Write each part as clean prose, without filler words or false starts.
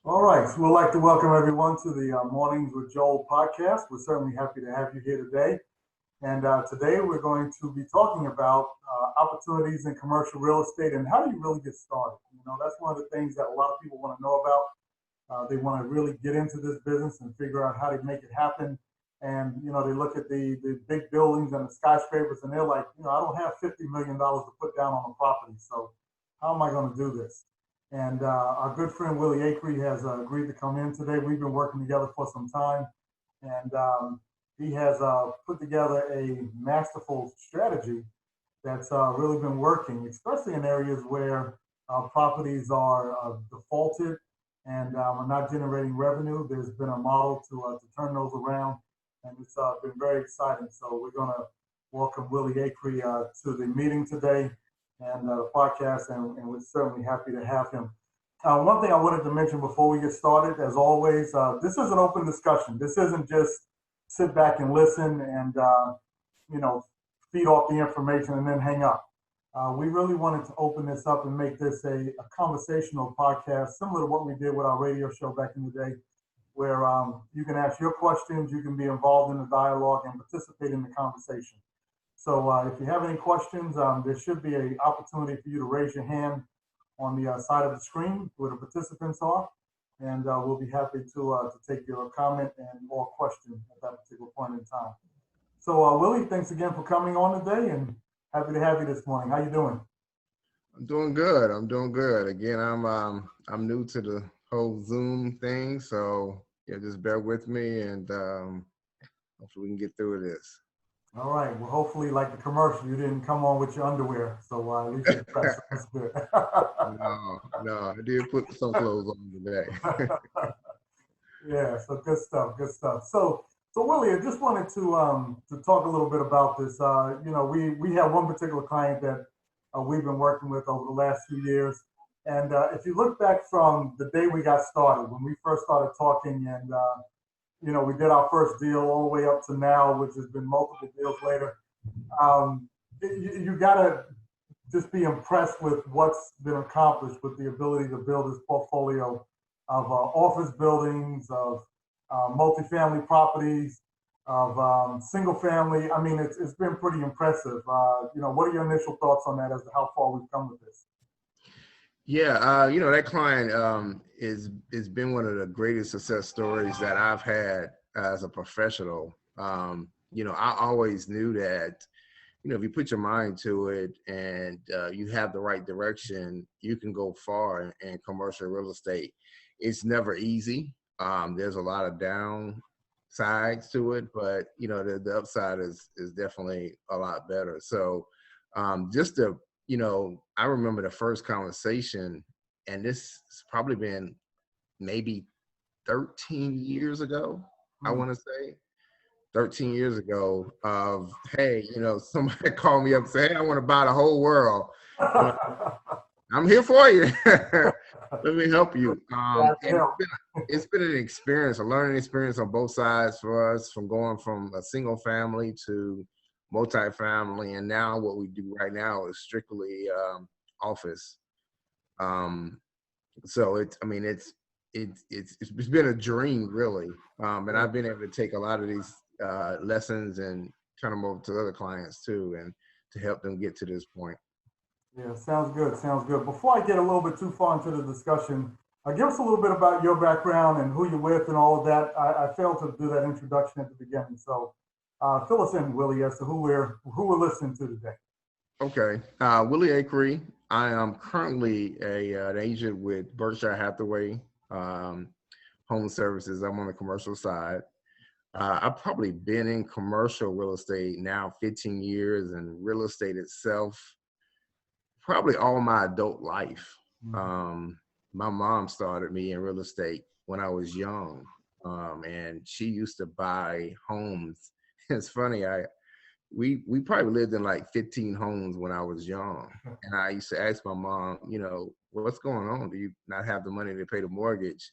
All right, so we'd like to welcome everyone to the Mornings with Joel podcast. We're certainly happy to have you here today. And today we're going to be talking about opportunities in commercial real estate and how do you really get started. That's one of the things that a lot of people want to know about. They want to really get into this business and figure out how to make it happen. And, they look at the big buildings and the skyscrapers and they're like, I don't have $50 million to put down on a property. So how am I going to do this? And our good friend Willie Acree has agreed to come in today. We've been working together for some time. And he has put together a masterful strategy that's really been working, especially in areas where properties are defaulted and are not generating revenue. There's been a model to turn those around, and it's been very exciting. So we're going to welcome Willie Acree to the meeting today and the podcast, and we're certainly happy to have him. One thing I wanted to mention before we get started, as always, this is an open discussion. This isn't just sit back and listen and you know feed off the information and then hang up. We really wanted to open this up and make this a conversational podcast, similar to what we did with our radio show back in the day, where you can ask your questions, you can be involved in the dialogue and participate in the conversation. So if you have any questions, there should be an opportunity for you to raise your hand on the side of the screen where the participants are, and we'll be happy to take your comment and or question at that particular point in time. So Willie, thanks again for coming on today, and happy to have you this morning. How you doing? I'm doing good. I'm doing good. Again, I'm new to the whole Zoom thing, so yeah, just bear with me, and hopefully we can get through this. All right. Well, hopefully, like the commercial, you didn't come on with your underwear, so at least you're dressed. That's good. No, I did put some clothes on today. Yeah. So good stuff. Good stuff. So Willie, I just wanted to talk a little bit about this. We have one particular client that we've been working with over the last few years, and if you look back from the day we got started, when we first started talking, and we did our first deal all the way up to now, which has been multiple deals later. You got to just be impressed with what's been accomplished with the ability to build this portfolio of office buildings, of multifamily properties, of single family. I mean, it's been pretty impressive. What are your initial thoughts on that as to how far we've come with this? Yeah, that client is been one of the greatest success stories that I've had as a professional. I always knew that, if you put your mind to it and you have the right direction, you can go far in commercial real estate. It's never easy. There's a lot of downsides to it, but the upside is definitely a lot better. So just to I remember the first conversation, and this has probably been maybe 13 years ago, I Mm. want to say. 13 years ago of, hey, somebody called me up and said, hey, I want to buy the whole world. I'm like, I'm here for you. Let me help you. And it's been an experience, a learning experience on both sides for us, from going from a single family to multifamily, and now what we do right now is strictly office. So it's been a dream, really, and I've been able to take a lot of these lessons and turn them over to other clients too, and to help them get to this point. Yeah, sounds good. Sounds good. Before I get a little bit too far into the discussion, give us a little bit about your background and who you're with and all of that. I failed to do that introduction at the beginning, so fill us in, Willie, as to who we're listening to today. Okay, Willie Acree. I am currently an agent with Berkshire Hathaway Home Services. I'm on the commercial side. I've probably been in commercial real estate now 15 years, and real estate itself probably all my adult life. My mom started me in real estate when I was young, and she used to buy homes. It's funny, we probably lived in like 15 homes when I was young, and I used to ask my mom, what's going on? Do you not have the money to pay the mortgage?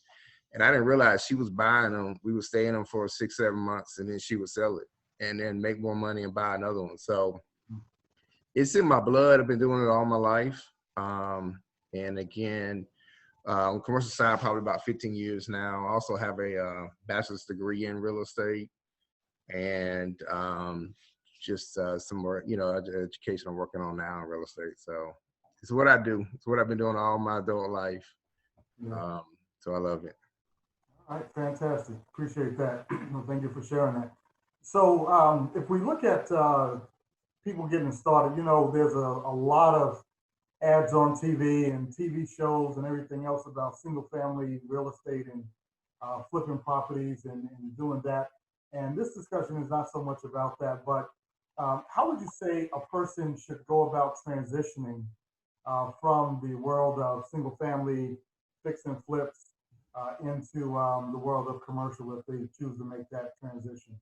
And I didn't realize she was buying them. We would stay in them for 6-7 months, and then she would sell it and then make more money and buy another one. So it's in my blood. I've been doing it all my life. And again, On the commercial side, probably about 15 years now. I also have a bachelor's degree in real estate and just some more, education I'm working on now in real estate. So it's what I do. It's what I've been doing all my adult life. Yeah. So I love it. All right, fantastic. Appreciate that. Well, thank you for sharing that. So, if we look at people getting started, there's a lot of ads on TV and TV shows and everything else about single family real estate and flipping properties and doing that. And this discussion is not so much about that, but how would you say a person should go about transitioning from the world of single family fix and flips into the world of commercial if they choose to make that transition?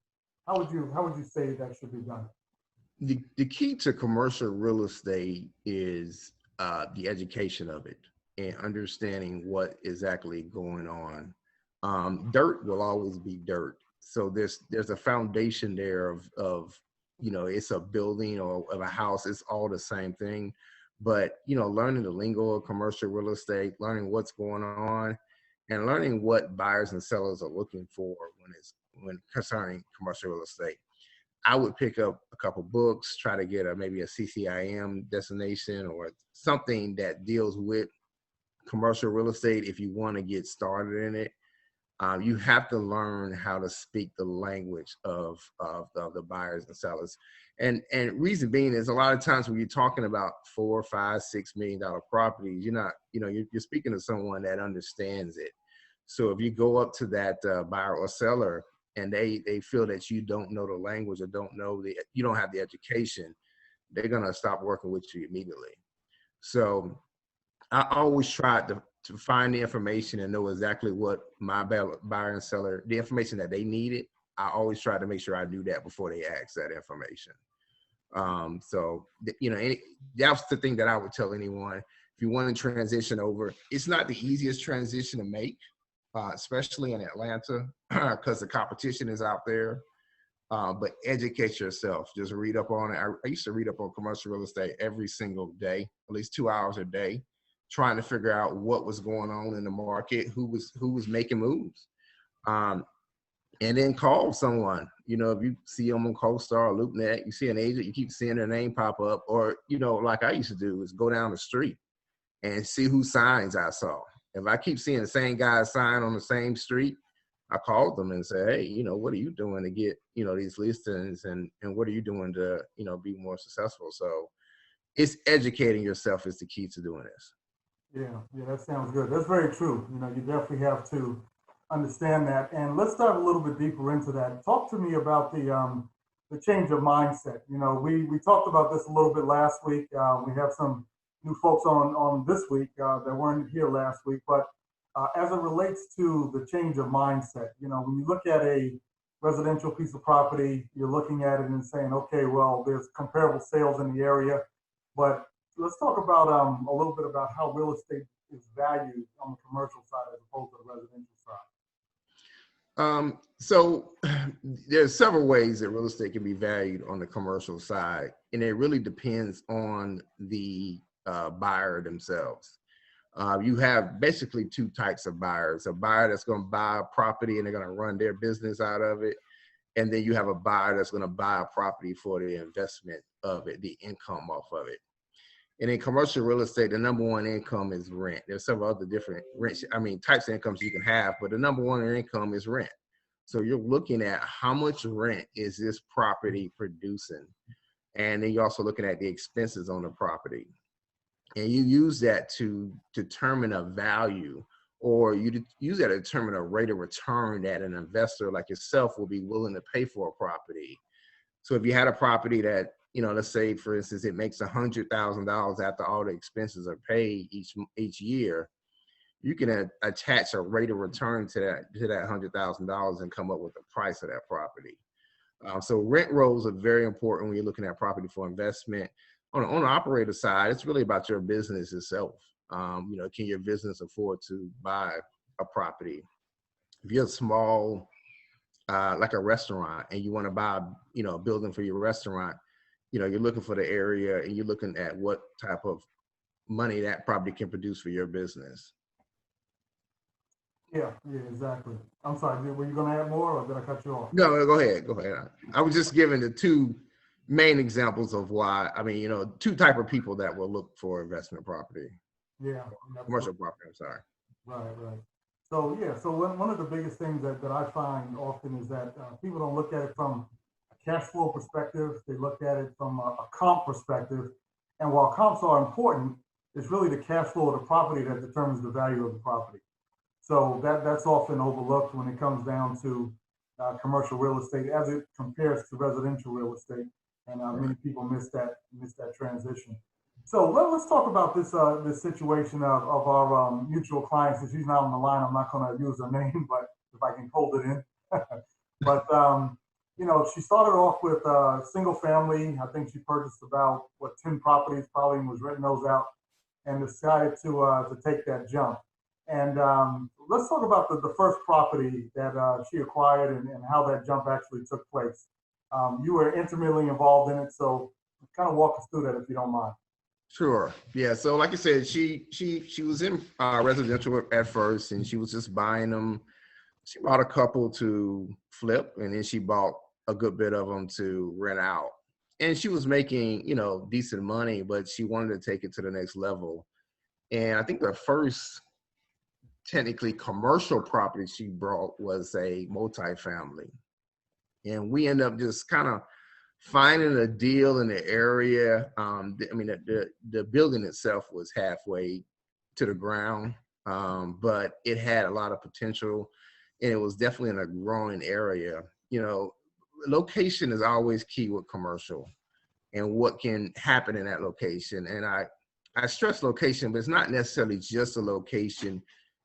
How would you say that should be done? The key to commercial real estate is the education of it and understanding what is actually going on. Dirt will always be dirt. So there's a foundation there of it's a building or of a house. It's all the same thing. But learning the lingo of commercial real estate, learning what's going on, and learning what buyers and sellers are looking for when concerning commercial real estate. I would pick up a couple books, try to get maybe a CCIM destination or something that deals with commercial real estate if you want to get started in it. You have to learn how to speak the language of the buyers and sellers. And reason being is a lot of times when you're talking about $4, $5, $6 million properties, you're speaking to someone that understands it. So if you go up to that buyer or seller and they feel that you don't know the language or you don't have the education, they're gonna stop working with you immediately. So I always try to find the information and know exactly what my buyer and seller, the information that they needed. I always try to make sure I do that before they ask that information. That's the thing that I would tell anyone. If you want to transition over, it's not the easiest transition to make, especially in Atlanta, because the competition is out there. But educate yourself. Just read up on it. I used to read up on commercial real estate every single day, at least 2 hours a day, trying to figure out what was going on in the market, who was making moves, and then call someone. If you see them on CoStar or LoopNet, you see an agent, you keep seeing their name pop up, or like I used to do, is go down the street and see whose signs I saw. If I keep seeing the same guy's sign on the same street, I called them and said, hey, what are you doing to get, these listings and what are you doing to, be more successful? So it's educating yourself is the key to doing this. Yeah, that sounds good. That's very true. You definitely have to understand that. And let's dive a little bit deeper into that. Talk to me about the change of mindset. We talked about this a little bit last week. We have some new folks on this week that weren't here last week, but as it relates to the change of mindset, when you look at a residential piece of property, you're looking at it and saying, okay, well, there's comparable sales in the area, but let's talk about a little bit about how real estate is valued on the commercial side as opposed to the residential side. So there's several ways that real estate can be valued on the commercial side, and it really depends on the buyer themselves. You have basically two types of buyers: a buyer that's going to buy a property and they're going to run their business out of it, and then you have a buyer that's going to buy a property for the investment of it, the income off of it. And in commercial real estate, the number one income is rent. There's several other different types of incomes you can have, but the number one income is rent. So you're looking at how much rent is this property producing, and then you're also looking at the expenses on the property. And you use that to determine a value, or you use that to determine a rate of return that an investor like yourself will be willing to pay for a property. So if you had a property that, let's say, for instance, it makes $100,000 after all the expenses are paid each year, you can attach a rate of return to that $100,000 and come up with the price of that property. So rent rolls are very important when you're looking at property for investment. On the operator side, it's really about your business itself. Can your business afford to buy a property? If you're small, like a restaurant, and you want to buy, a building for your restaurant, you're looking for the area and you're looking at what type of money that property can produce for your business. Yeah, exactly. I'm sorry, were you going to add more or did I cut you off? No, go ahead. Go ahead. I was just giving the two main examples of why. I mean, two type of people that will look for investment property, Yeah, absolutely. commercial property. I'm sorry. Right. So yeah, so one of the biggest things that I find often is that people don't look at it from a cash flow perspective. They look at it from a comp perspective. And while comps are important, it's really the cash flow of the property that determines the value of the property. So that's often overlooked when it comes down to commercial real estate as it compares to residential real estate, and Right. many people miss that transition. So let's talk about this situation of our mutual client. Since she's not on the line, I'm not going to use her name, but if I can hold it in. But she started off with single family. I think she purchased about 10 properties, probably, and was renting those out, and decided to take that jump. And let's talk about the first property that she acquired and how that jump actually took place. You were intimately involved in it, so kind of walk us through that if you don't mind. Sure. Yeah. So, like I said, she was in residential at first, and she was just buying them. She bought a couple to flip, and then she bought a good bit of them to rent out. And she was making, decent money, but she wanted to take it to the next level. And I think the first technically commercial property she brought was a multifamily. And we end up just kind of finding a deal in the area. I mean, the building itself was halfway to the ground, but it had a lot of potential, and it was definitely in a growing area. Location is always key with commercial, and what can happen in that location. And I stress location, but it's not necessarily just a location.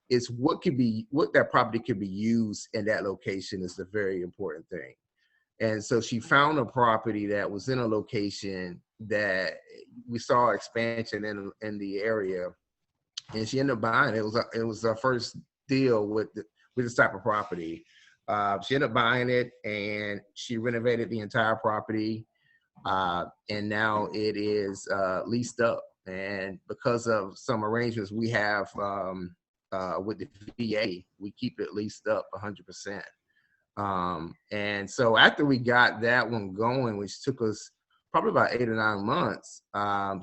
It's what that property could be used in that location is the very important thing. And so she found a property that was in a location that we saw expansion in the area, and she ended up buying it. It was her first deal with this type of property. She ended up buying it, and she renovated the entire property, and now it is leased up. And because of some arrangements we have with the VA, we keep it leased up 100%. And so after we got that one going, which took us probably about 8 or 9 months,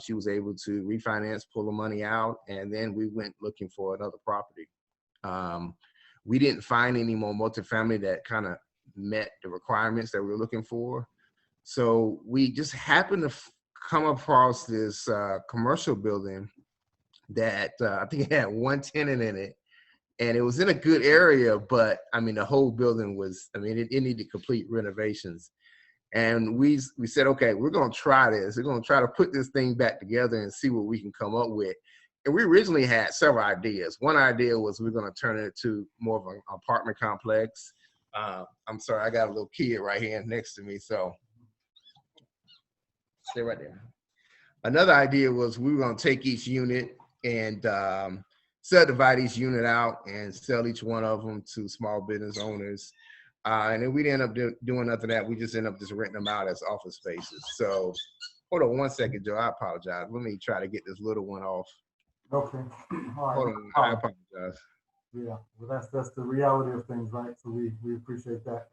she was able to refinance, pull the money out, and then we went looking for another property. We didn't find any more multifamily that kind of met the requirements that we were looking for. So we just happened to come across this commercial building that I think it had one tenant in it. And it was in a good area, but I mean, the whole building was, it needed complete renovations. And we said, okay, we're going to try this. We're going to try to put this thing back together and see what we can come up with. And we originally had several ideas. One idea was we're going to turn it into more of an apartment complex. I'm sorry, I got a little kid right here next to me, so stay right there. Another idea was we were going to take each unit and subdivide each unit out and sell each one of them to small business owners. And then we didn't end up doing nothing of that. We just end up just renting them out as office spaces. So hold on one second, Joe. I apologize. Let me try to get this little one off. Okay. All right. Hold on. I apologize. Yeah, well, that's the reality of things, right? So we appreciate that.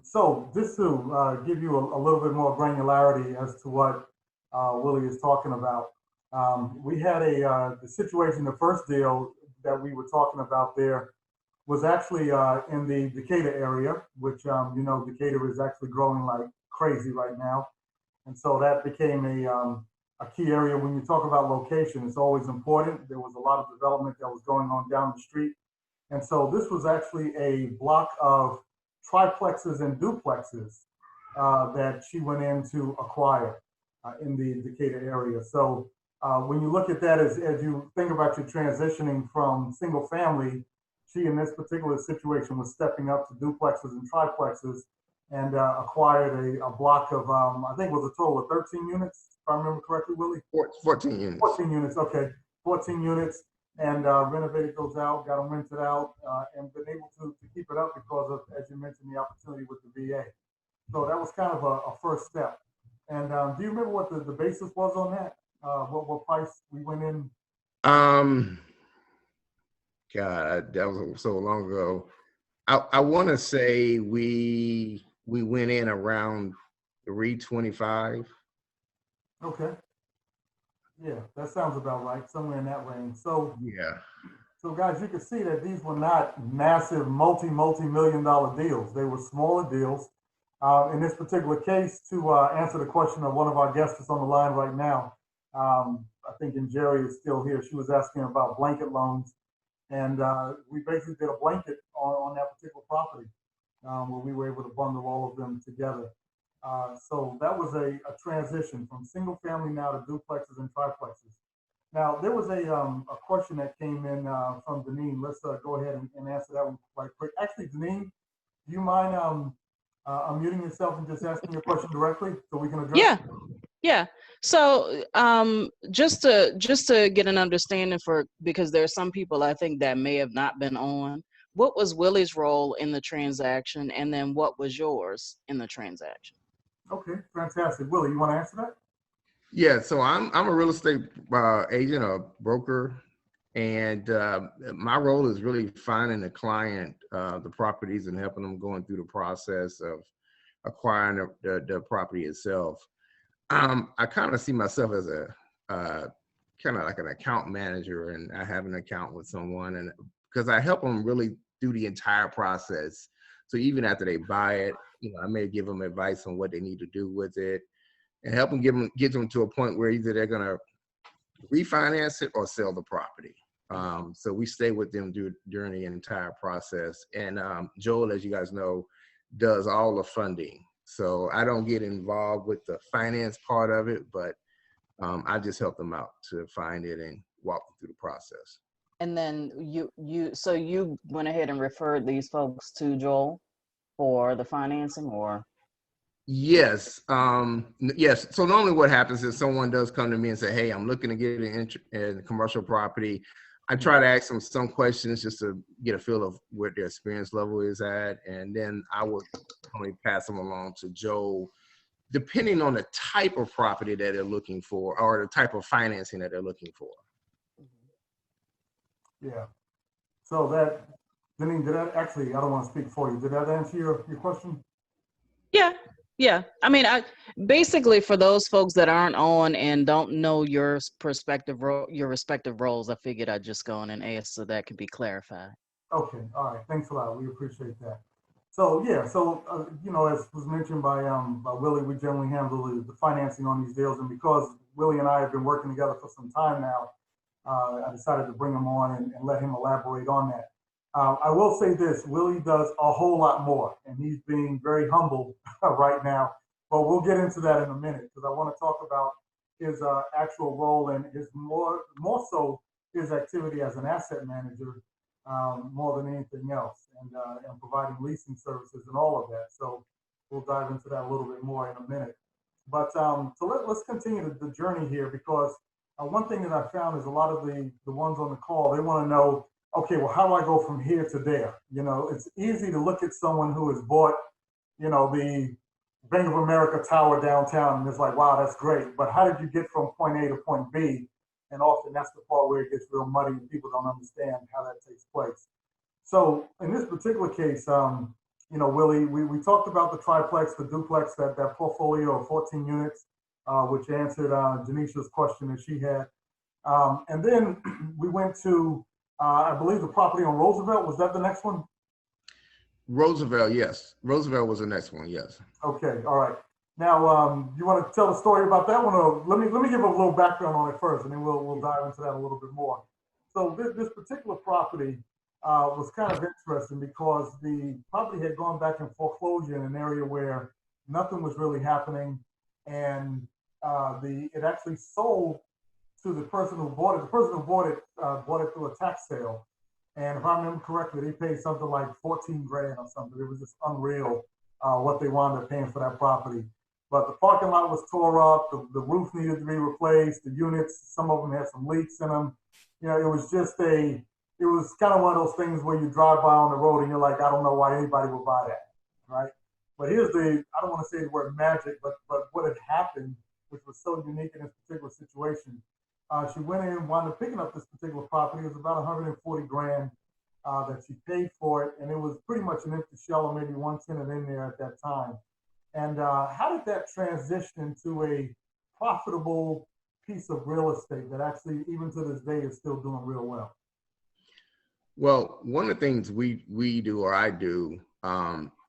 So just to give you a little bit more granularity as to what Willie is talking about, we had the situation. The first deal that we were talking about there was actually in the Decatur area, which Decatur is actually growing like crazy right now, and so that became a key area. When you talk about location, it's always important. There was a lot of development that was going on down the street. And so this was actually a block of triplexes and duplexes that she went in to acquire in the Decatur area. So when you look at that, as you think about your transitioning from single family, she in this particular situation was stepping up to duplexes and triplexes and acquired a block of, I think it was a total of 13 units, if I remember correctly, Willie? 14 units. 14 units, okay. 14 units, and renovated those out, got them rented out, and been able to keep it up because of, as you mentioned, the opportunity with the VA. So that was kind of a first step. And do you remember what the basis was on that? What price we went in? God, that was so long ago. I want to say we went in around 325. Okay. Yeah, that sounds about right, somewhere in that range. So, Yeah. so guys, you can see that these were not massive, multi-million dollar deals. They were smaller deals. In this particular case, to answer the question of one of our guests that's on the line right now, I think and Jerry is still here. She was asking about blanket loans, and we basically did a blanket on that particular property where we were able to bundle all of them together. So that was a transition from single family now to duplexes and triplexes. Now, there was a question that came in from Deneen. Let's go ahead and answer that one right quick. Actually, Deneen, do you mind unmuting yourself and just asking your question directly so we can address Yeah, it? yeah. So just to get an understanding for, because there are some people I think that may have not been on, what was Willie's role in the transaction, and then what was yours in the transaction? Okay, fantastic. Willie, you want to answer that? Yeah, so I'm a real estate agent, a broker, and my role is really finding the client the properties and helping them going through the process of acquiring the property itself. I kind of see myself as a kind of like an account manager, and I have an account with someone, and because I help them really through the entire process. So even after they buy it, I may give them advice on what they need to do with it, and help them get them to a point where either they're gonna refinance it or sell the property. So we stay with them during the entire process. And Joel, as you guys know, does all the funding. So I don't get involved with the finance part of it, but I just help them out to find it and walk them through the process. And then you went ahead and referred these folks to Joel for the financing, or? Yes. Yes. So normally what happens is someone does come to me and say, hey, I'm looking to get in commercial property. I try to ask them some questions just to get a feel of where their experience level is at. And then I would only pass them along to Joe, depending on the type of property that they're looking for or the type of financing that they're looking for. Yeah. So that, Deneen, did that actually, I don't want to speak for you. Did that answer your question? Yeah, yeah. I mean, I basically, for those folks that aren't on and don't know your your respective roles, I figured I'd just go in and ask so that could be clarified. Okay, all right. Thanks a lot. We appreciate that. So yeah, so as was mentioned by Willie, we generally handle the financing on these deals, and because Willie and I have been working together for some time now, I decided to bring him on and let him elaborate on that. I will say this: Willie does a whole lot more, and he's being very humble right now. But we'll get into that in a minute because I want to talk about his actual role and his more so his activity as an asset manager more than anything else, and providing leasing services and all of that. So we'll dive into that a little bit more in a minute. But let's continue the journey here because one thing that I found is a lot of the ones on the call, they want to know, okay, well, how do I go from here to there? It's easy to look at someone who has bought, the Bank of America tower downtown, and it's like, wow, that's great. But how did you get from point A to point B? And often that's the part where it gets real muddy and people don't understand how that takes place. So in this particular case, Willie, we talked about the triplex, the duplex, that portfolio of 14 units, which answered Janisha's question that she had. And then we went to, I believe, the property on Roosevelt. Was that the next one? Roosevelt, yes. Roosevelt was the next one, yes. Okay, all right. Now, you want to tell the story about that one, or let me give a little background on it first, and then we'll dive into that a little bit more. So this particular property was kind of interesting because the property had gone back in foreclosure in an area where nothing was really happening, and it actually sold to the person who bought it. The person who bought it through a tax sale, and if I remember correctly, they paid something like 14 grand or something. It was just unreal what they wound up paying for that property. But the parking lot was tore up. The roof needed to be replaced. The units, some of them had some leaks in them. It was it was kind of one of those things where you drive by on the road and you're like, I don't know why anybody would buy that, right? But here's I don't want to say the word magic, but what had happened, which was so unique in this particular situation. She went in and wound up picking up this particular property. It was about 140 grand that she paid for it, and it was pretty much an empty shell or maybe one tenant in there at that time. And how did that transition to a profitable piece of real estate that actually, even to this day, is still doing real well? Well, one of the things we do, or I do,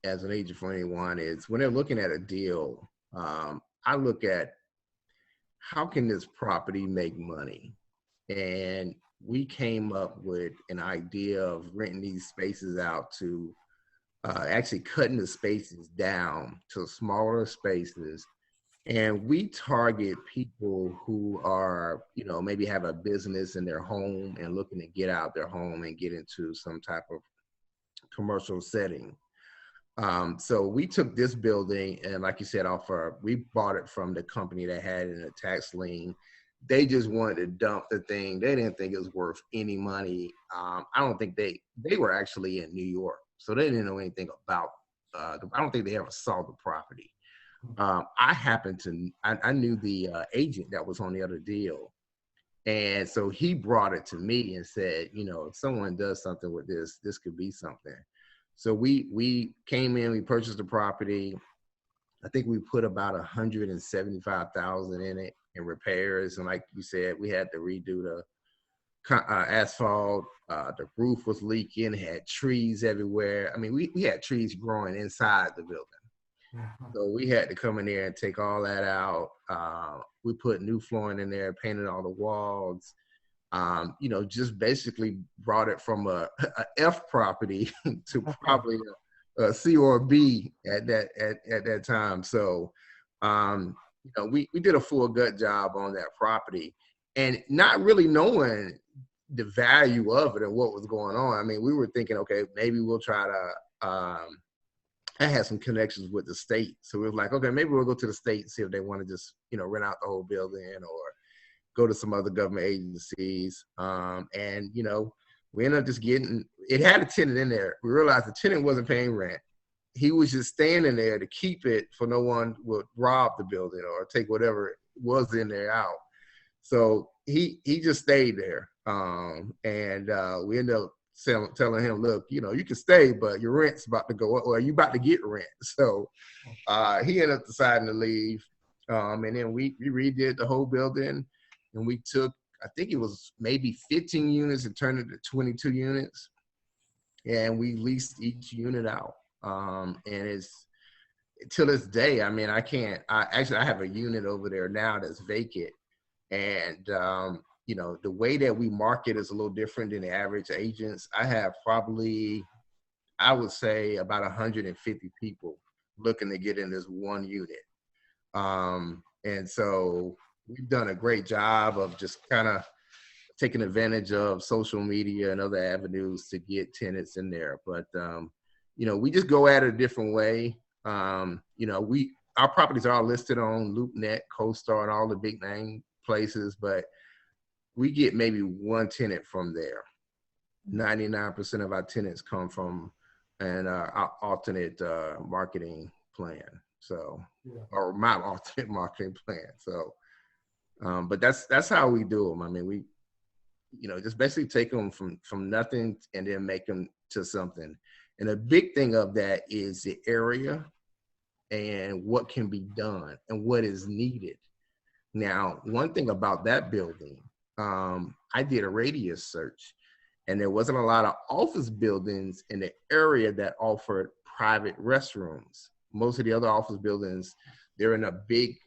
as an agent for anyone, is when they're looking at a deal, I look at how can this property make money? And we came up with an idea of renting these spaces out to actually cutting the spaces down to smaller spaces. And we target people who are, maybe have a business in their home and looking to get out their home and get into some type of commercial setting. So we took this building and, like you said, we bought it from the company that had it in a tax lien. They just wanted to dump the thing. They didn't think it was worth any money. I don't think they were actually in New York, so they didn't know anything about. I don't think they ever saw the property. I knew the agent that was on the other deal, and so he brought it to me and said, if someone does something with this, this could be something. So we came in, we purchased the property. I think we put about $175,000 in it in repairs. And like you said, we had to redo the asphalt. The roof was leaking, had trees everywhere. I mean, we had trees growing inside the building. So we had to come in there and take all that out. We put new flooring in there, painted all the walls. Just basically brought it from a F property to probably a C or a B at that time. So, we did a full gut job on that property, and not really knowing the value of it and what was going on. I mean, we were thinking, okay, maybe we'll try to. I had some connections with the state, so we were like, okay, maybe we'll go to the state and see if they want to just rent out the whole building or go to some other government agencies. And we ended up just it had a tenant in there. We realized the tenant wasn't paying rent. He was just standing there to keep it for no one would rob the building or take whatever was in there out. So he just stayed there. And we ended up telling him, look, you can stay, but your rent's about to go up, or you about to get rent. So he ended up deciding to leave. And then we redid the whole building. And we took, I think it was maybe 15 units and turned it to 22 units. And we leased each unit out. And it's, till this day, I mean, I have a unit over there now that's vacant. And, the way that we market is a little different than the average agents. I have probably, I would say, about 150 people looking to get in this one unit. And so we've done a great job of just kind of taking advantage of social media and other avenues to get tenants in there. But, we just go at it a different way. Our properties are all listed on LoopNet, CoStar, and all the big name places, but we get maybe one tenant from there. 99% of our tenants come from our alternate marketing plan. So, or my alternate marketing plan. So, but that's how we do them. I mean, we, just basically take them from nothing and then make them to something. And a big thing of that is the area and what can be done and what is needed. Now, one thing about that building, I did a radius search, and there wasn't a lot of office buildings in the area that offered private restrooms. Most of the other office buildings, they're in a big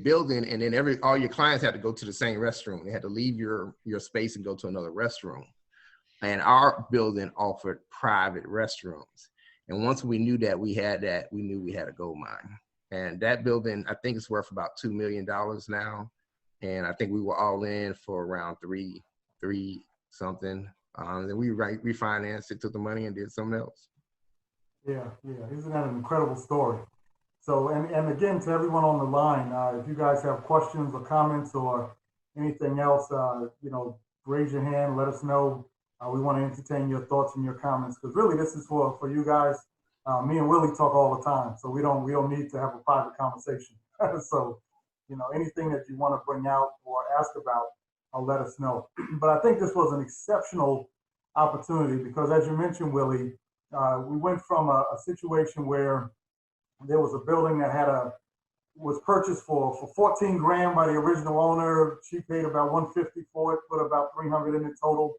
building, and then all your clients had to go to the same restroom. They had to leave your space and go to another restroom. And our building offered private restrooms. And once we knew that we had that, we knew we had a gold mine. And that building, I think it's worth about $2 million now. And I think we were all in for around three something. Then we refinanced it, took the money and did something else. Yeah. Isn't that an incredible story? So, and again, to everyone on the line, if you guys have questions or comments or anything else, raise your hand, let us know. We want to entertain your thoughts and your comments, because really this is for you guys. Me and Willie talk all the time, so we don't need to have a private conversation. So, anything that you want to bring out or ask about, let us know. But I think this was an exceptional opportunity because, as you mentioned, Willie, we went from a situation where there was a building that was purchased for 14 grand by the original owner. She paid about 150 for it, put about 300 in it total,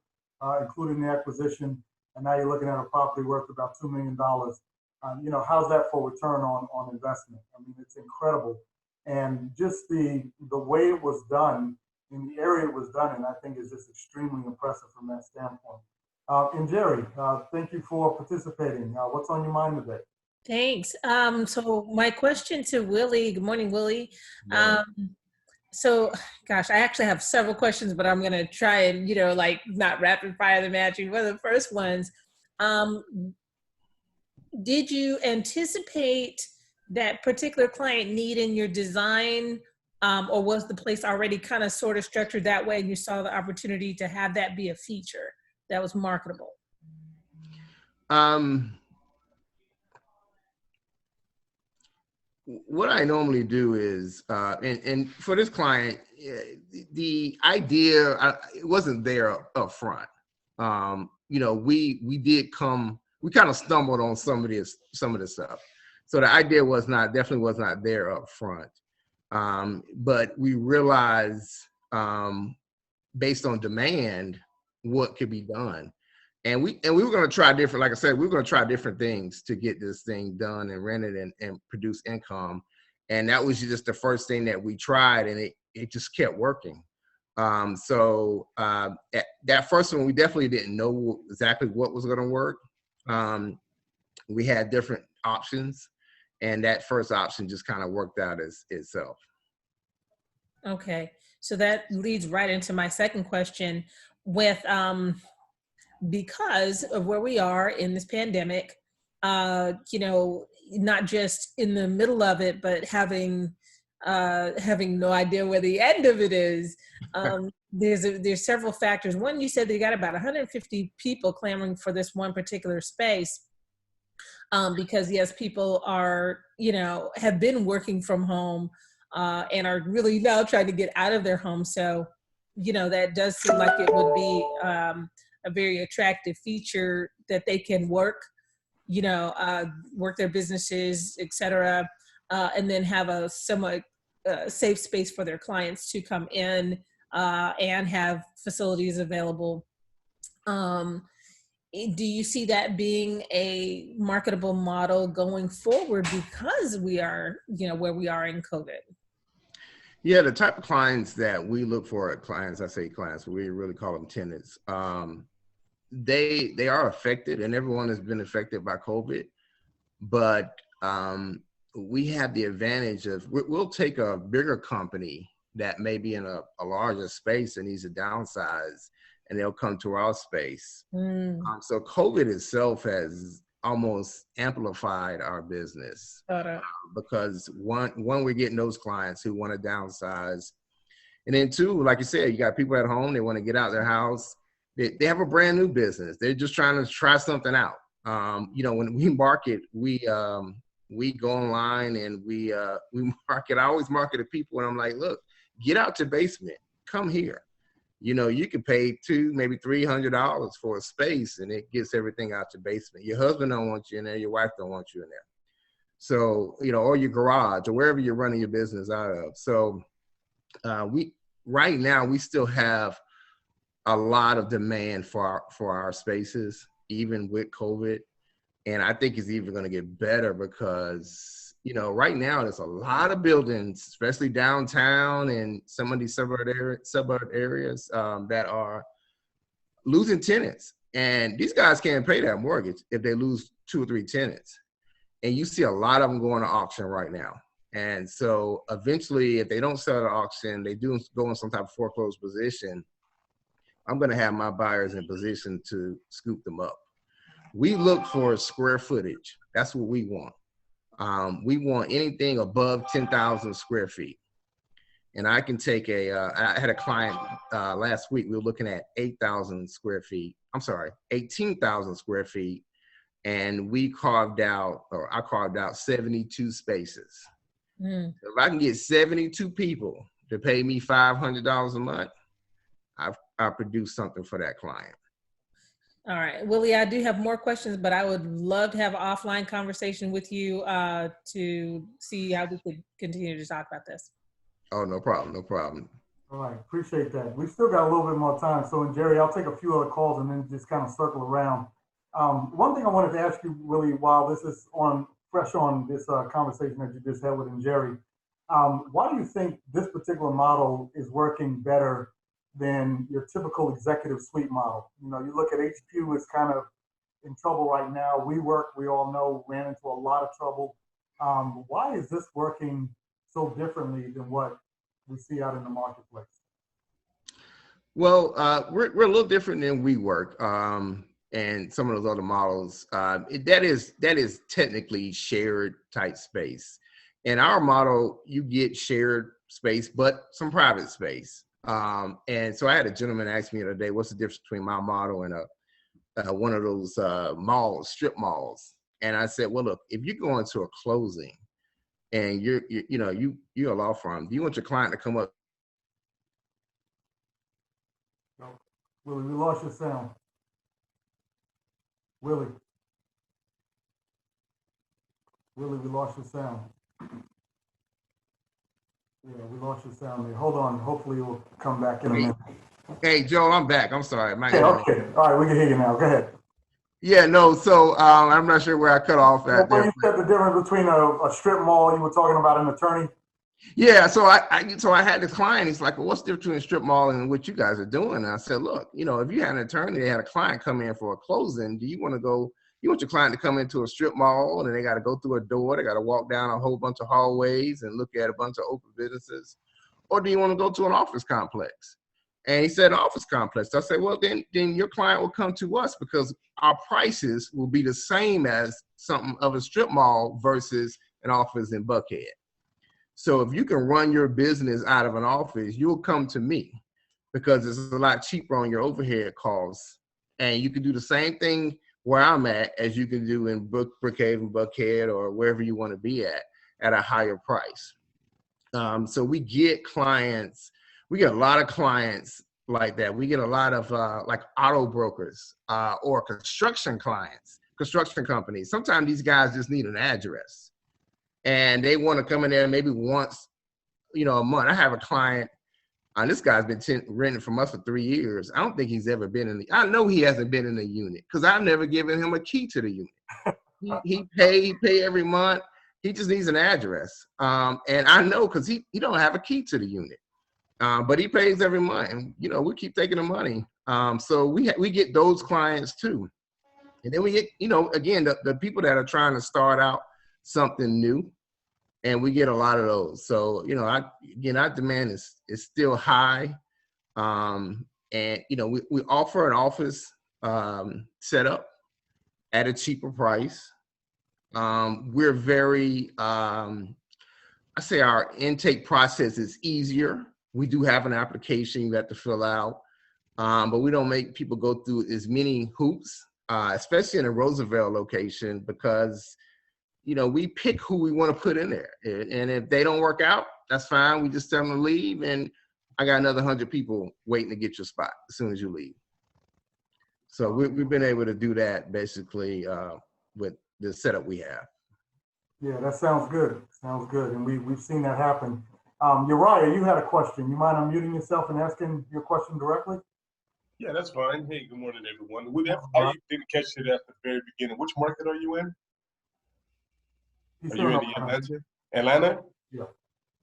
including the acquisition. And now you're looking at a property worth about $2 million. How's that for return on investment? I mean, it's incredible. And just the way it was done in the area it was done in, I think is just extremely impressive from that standpoint. And Jerry, thank you for participating. What's on your mind today? Thanks. So my question to Willie, good morning, Willie. So, gosh, I actually have several questions, but I'm going to try and, not rapid fire them at you. One of the first ones, did you anticipate that particular client need in your design, or was the place already kind of sort of structured that way and you saw the opportunity to have that be a feature that was marketable? What I normally do is, and for this client, the idea, it wasn't there up front. We kind of stumbled on some of this stuff. So the idea definitely was not there up front. But we realized, based on demand, what could be done. And we were going to try different, like I said, we were going to try different things to get this thing done and rented and produce income. And that was just the first thing that we tried, and it just kept working. So at that first one, we definitely didn't know exactly what was going to work. We had different options, and that first option just kind of worked out as itself. Okay, so that leads right into my second question with, because of where we are in this pandemic, not just in the middle of it, but having no idea where the end of it is. There's several factors. One, you said they got about 150 people clamoring for this one particular space, because yes, people are, have been working from home, and are really now trying to get out of their home. So, that does seem like it would be a very attractive feature that they can work their businesses, et cetera, and then have a somewhat safe space for their clients to come in and have facilities available. Do you see that being a marketable model going forward because we are, where we are in COVID? Yeah, the type of clients that we look for at clients, I say clients, we really call them tenants. They are affected, and everyone has been affected by COVID, but we have the advantage of, we'll take a bigger company that may be in a larger space and needs to downsize, and they'll come to our space. So COVID itself has almost amplified our business, because one, we're getting those clients who want to downsize. And then two, like you said, you got people at home, they want to get out their house. They have a brand new business. They're just trying to try something out. When we market, we go online and we market. I always market to people, and I'm like, look, get out your basement, come here. You can pay $200, maybe $300 for a space, and it gets everything out your basement. Your husband don't want you in there. Your wife don't want you in there. So, or your garage, or wherever you're running your business out of. So right now, we still have a lot of demand for our spaces, even with COVID. And I think it's even going to get better because, right now there's a lot of buildings, especially downtown and some of these suburb areas that are losing tenants. And these guys can't pay that mortgage if they lose 2 or 3 tenants. And you see a lot of them going to auction right now. And so eventually, if they don't sell at auction, they do go in some type of foreclosed position, I'm going to have my buyers in position to scoop them up. We look for square footage. That's what we want. We want anything above 10,000 square feet. And I can take I had a client last week, we were looking at 18,000 square feet, and I carved out 72 spaces. If I can get 72 people to pay me $500 a month, I produce something for that client. All right, Willie, I do have more questions, but I would love to have an offline conversation with you to see how we could continue to talk about this. Oh, no problem, no problem. All right, appreciate that. We still got a little bit more time. So, and Jerry, I'll take a few other calls and then just kind of circle around. One thing I wanted to ask you, Willie, while this is fresh on this conversation that you just had with Jerry, why do you think this particular model is working better than your typical executive suite model? You know, you look at HQ is kind of in trouble right now. WeWork, we all know, ran into a lot of trouble. Why is this working so differently than what we see out in the marketplace? Well, we're a little different than WeWork and some of those other models. That is technically shared type space. In our model, you get shared space, but some private space. And so I had a gentleman ask me the other day, what's the difference between my model and one of those malls, strip malls? And I said, well, look, if you go into a closing and you're a law firm, do you want your client to come up? Willie, we lost your sound. Willie, we lost your sound. Yeah, we lost your sound there. Hold on. Hopefully it will come back in a minute. Hey, Joel, I'm back. I'm sorry. Okay. All right, we can hear you now. Go ahead. Yeah, no, so I'm not sure where I cut off at. Well, you said the difference between a strip mall, you were talking about an attorney. Yeah, so I had this client. He's like, well, what's the difference between a strip mall and what you guys are doing? And I said, look, if you had an attorney, they had a client come in for a closing, you want your client to come into a strip mall and they got to go through a door, they got to walk down a whole bunch of hallways and look at a bunch of open businesses? Or do you want to go to an office complex? And he said, office complex. I said, well, then your client will come to us because our prices will be the same as something of a strip mall versus an office in Buckhead. So if you can run your business out of an office, you'll come to me because it's a lot cheaper on your overhead costs. And you can do the same thing where I'm at as you can do in Brookhaven, Buckhead, or wherever you want to be at a higher price. So we get a lot of clients like that. We get a lot of like auto brokers or construction clients, construction companies. Sometimes these guys just need an address and they want to come in there maybe once, a month. I have a client, this guy's been renting from us for 3 years. I don't think he's ever been I know he hasn't been in a unit because I've never given him a key to the unit. He pay every month. He just needs an address. And I know because he don't have a key to the unit. But he pays every month, and we keep taking the money. So we get those clients too, and then we get again the people that are trying to start out something new, and we get a lot of those. So our demand is still high, and we offer an office setup at a cheaper price. We're very I say our intake process is easier. We do have an application you have to fill out, but we don't make people go through as many hoops, especially in a Roosevelt location, because, we pick who we want to put in there. And if they don't work out, that's fine. We just tell them to leave, and I got another 100 people waiting to get your spot as soon as you leave. So we've been able to do that basically with the setup we have. Yeah, that sounds good. Sounds good. And we've seen that happen. Uriah, you had a question. You mind unmuting yourself and asking your question directly? Yeah, that's fine. Hey, good morning, everyone. I didn't catch it at the very beginning. Which market are you in? Are you in the Atlanta? Yeah.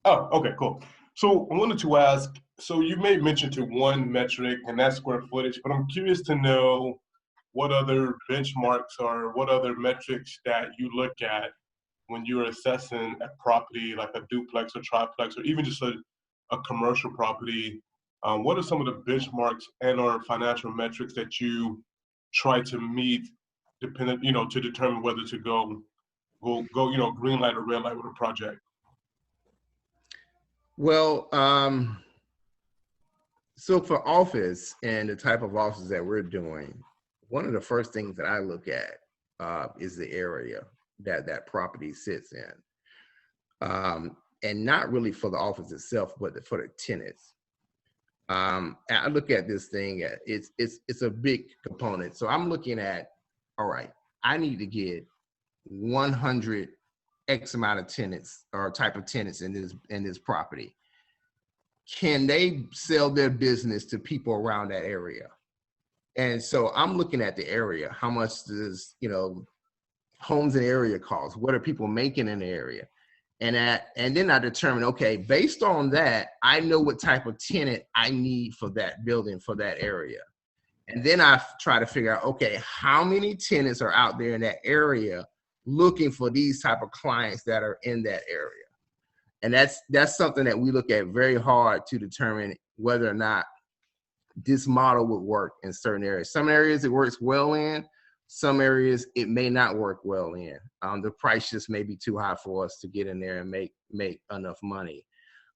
Oh, okay, cool. So I wanted to ask, so you made mention to one metric, and that's square footage, but I'm curious to know what other benchmarks or what other metrics that you look at when you're assessing a property like a duplex or triplex or even just a commercial property. What are some of the benchmarks and or financial metrics that you try to meet dependent, to determine whether to go, green light or red light with a project? Well, so for office and the type of offices that we're doing, one of the first things that I look at is the area that property sits in. And not really for the office itself, but for the tenants. I look at this thing, it's a big component. So I'm looking at, all right, I need to get 100 X amount of tenants or type of tenants in this property. Can they sell their business to people around that area? And so I'm looking at the area. How much does, homes in the area cost? What are people making in the area? And then I determine, okay, based on that, I know what type of tenant I need for that building, for that area. And then I try to figure out, okay, how many tenants are out there in that area looking for these type of clients that are in that area? And that's something that we look at very hard to determine whether or not this model would work in certain areas. Some areas it works well in, some areas it may not work well in. The price just may be too high for us to get in there and make enough money.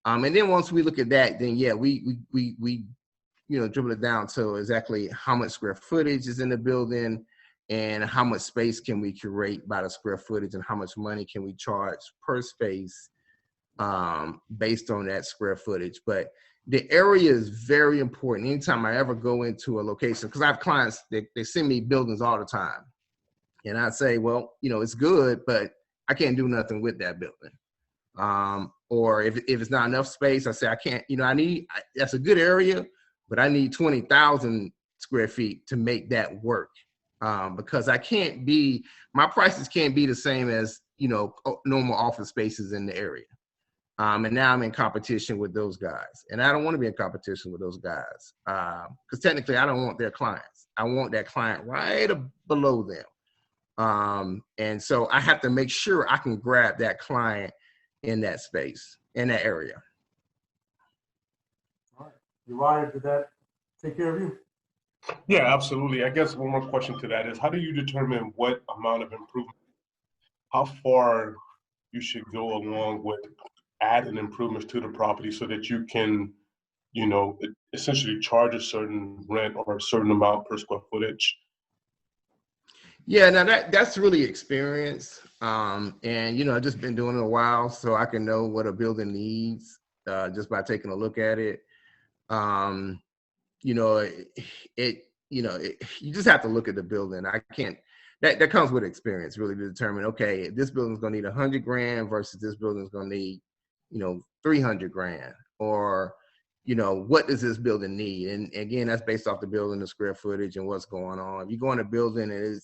And then once we look at that, then yeah, we dribble it down to exactly how much square footage is in the building and how much space can we curate by the square footage and how much money can we charge per space based on that square footage. But the area is very important. Anytime I ever go into a location, because I have clients, they send me buildings all the time. And I say, well, it's good, but I can't do nothing with that building. Or if it's not enough space, I say, I can't, that's a good area, but I need 20,000 square feet to make that work. Because my prices can't be the same as, normal office spaces in the area. And now I'm in competition with those guys. And I don't want to be in competition with those guys. Because technically I don't want their clients. I want that client right below them. And so I have to make sure I can grab that client in that space, in that area. All right. Uriah, did that take care of you? Yeah, absolutely. I guess one more question to that is, how do you determine what amount of improvement, how far you should go along with adding improvements to the property so that you can, essentially charge a certain rent or a certain amount per square footage? Yeah, now that's really experience. And I've just been doing it a while, so I can know what a building needs just by taking a look at it. You just have to look at the building. I can't. That comes with experience, really, to determine, okay, this building's gonna need $100 grand versus this building's gonna need, 300 grand, or, what does this building need? And again, that's based off the building, the square footage, and what's going on. If you go in a building and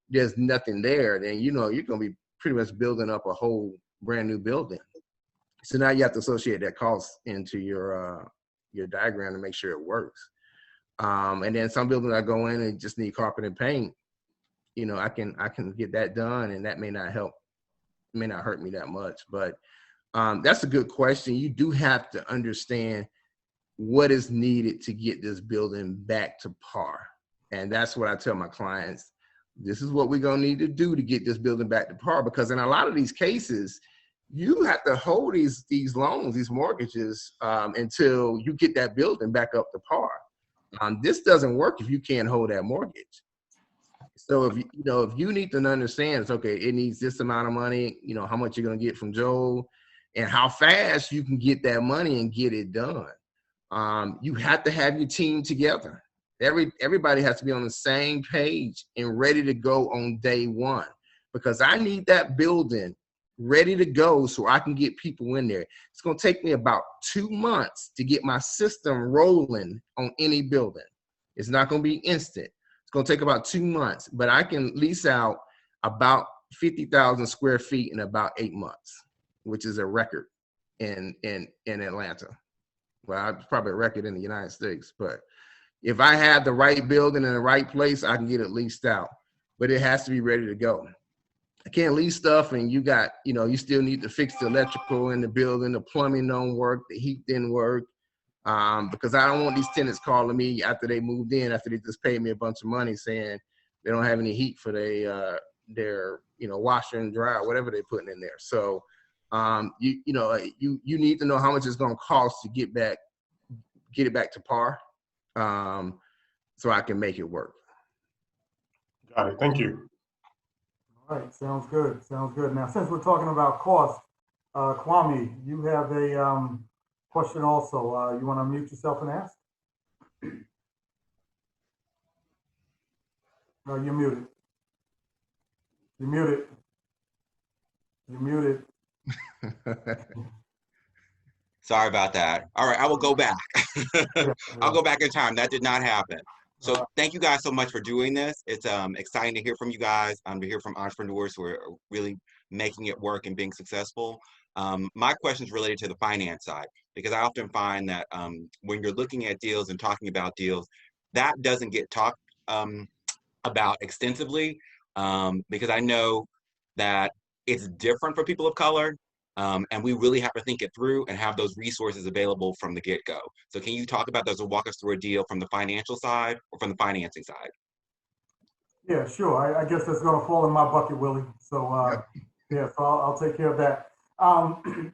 there's nothing there, then you're gonna be pretty much building up a whole brand new building. So now you have to associate that cost into your diagram to make sure it works. And then some buildings I go in and just need carpet and paint. I can get that done, and that may not hurt me that much. But that's a good question. You do have to understand what is needed to get this building back to par. And that's what I tell my clients. This is what we're gonna need to do to get this building back to par, because in a lot of these cases, you have to hold these loans, these mortgages, until you get that building back up to par. This doesn't work if you can't hold that mortgage. So if you need to understand, it's okay, it needs this amount of money, how much you're gonna get from Joel and how fast you can get that money and get it done. You have to have your team together. Everybody has to be on the same page and ready to go on day one, because I need that building ready to go so I can get people in there. It's going to take me about 2 months to get my system rolling on any building. It's not going to be instant. It's going to take about 2 months, but I can lease out about 50,000 square feet in about 8 months, which is a record in Atlanta. Well, it's probably a record in the United States, but if I have the right building in the right place, I can get it leased out, but it has to be ready to go. I can't lease stuff and you still need to fix the electrical in the building, the plumbing don't work, the heat didn't work, because I don't want these tenants calling me after they moved in, after they just paid me a bunch of money saying they don't have any heat for their washer and dryer, whatever they're putting in there. So you need to know how much it's going to cost to get it back to par, so I can make it work. Got it. Thank you. All right, sounds good. Now, since we're talking about cost, Kwame, you have a question also. You want to unmute yourself and ask? No, you're muted. You're muted. You're muted. Sorry about that. All right, I will go back. Yeah, I'll yeah. go back in time. That did not happen. So thank you guys so much for doing this. It's exciting to hear from you guys, to hear from entrepreneurs who are really making it work and being successful. My question is related to the finance side, because I often find that when you're looking at deals and talking about deals, that doesn't get talked about extensively, because I know that it's different for people of color. And we really have to think it through and have those resources available from the get-go. So can you talk about those or walk us through a deal from the financial side or from the financing side? Yeah, sure. I guess that's going to fall in my bucket, Willie. So, Yep. yeah, so I'll take care of that.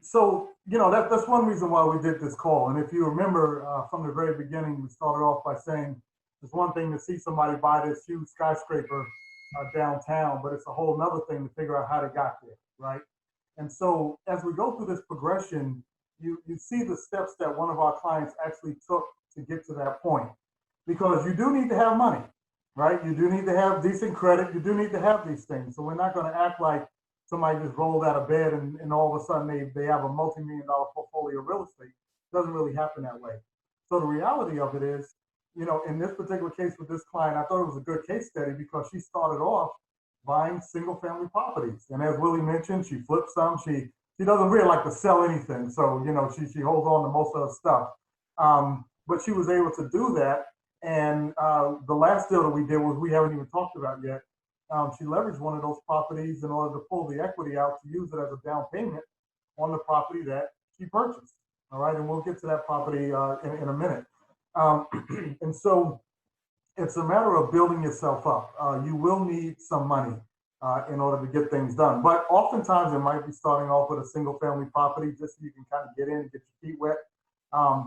So, that's one reason why we did this call. And if you remember from the very beginning, we started off by saying it's one thing to see somebody buy this huge skyscraper downtown, but it's a whole nother thing to figure out how they got there, right? And so as we go through this progression, you see the steps that one of our clients actually took to get to that point. Because you do need to have money, right? You do need to have decent credit. You do need to have these things. So we're not going to act like somebody just rolled out of bed and all of a sudden they have a multi-million-dollar portfolio of real estate. It doesn't really happen that way. So the reality of it is, in this particular case with this client, I thought it was a good case study because she started off buying single family properties. And as Willie mentioned, she flipped some. She doesn't really like to sell anything. So, she holds on to most of her stuff. But she was able to do that. And the last deal that we did was we haven't even talked about yet. She leveraged one of those properties in order to pull the equity out to use it as a down payment on the property that she purchased. All right. And we'll get to that property in a minute. And so it's a matter of building yourself up. You will need some money in order to get things done. But oftentimes it might be starting off with a single family property just so you can kind of get in and get your feet wet.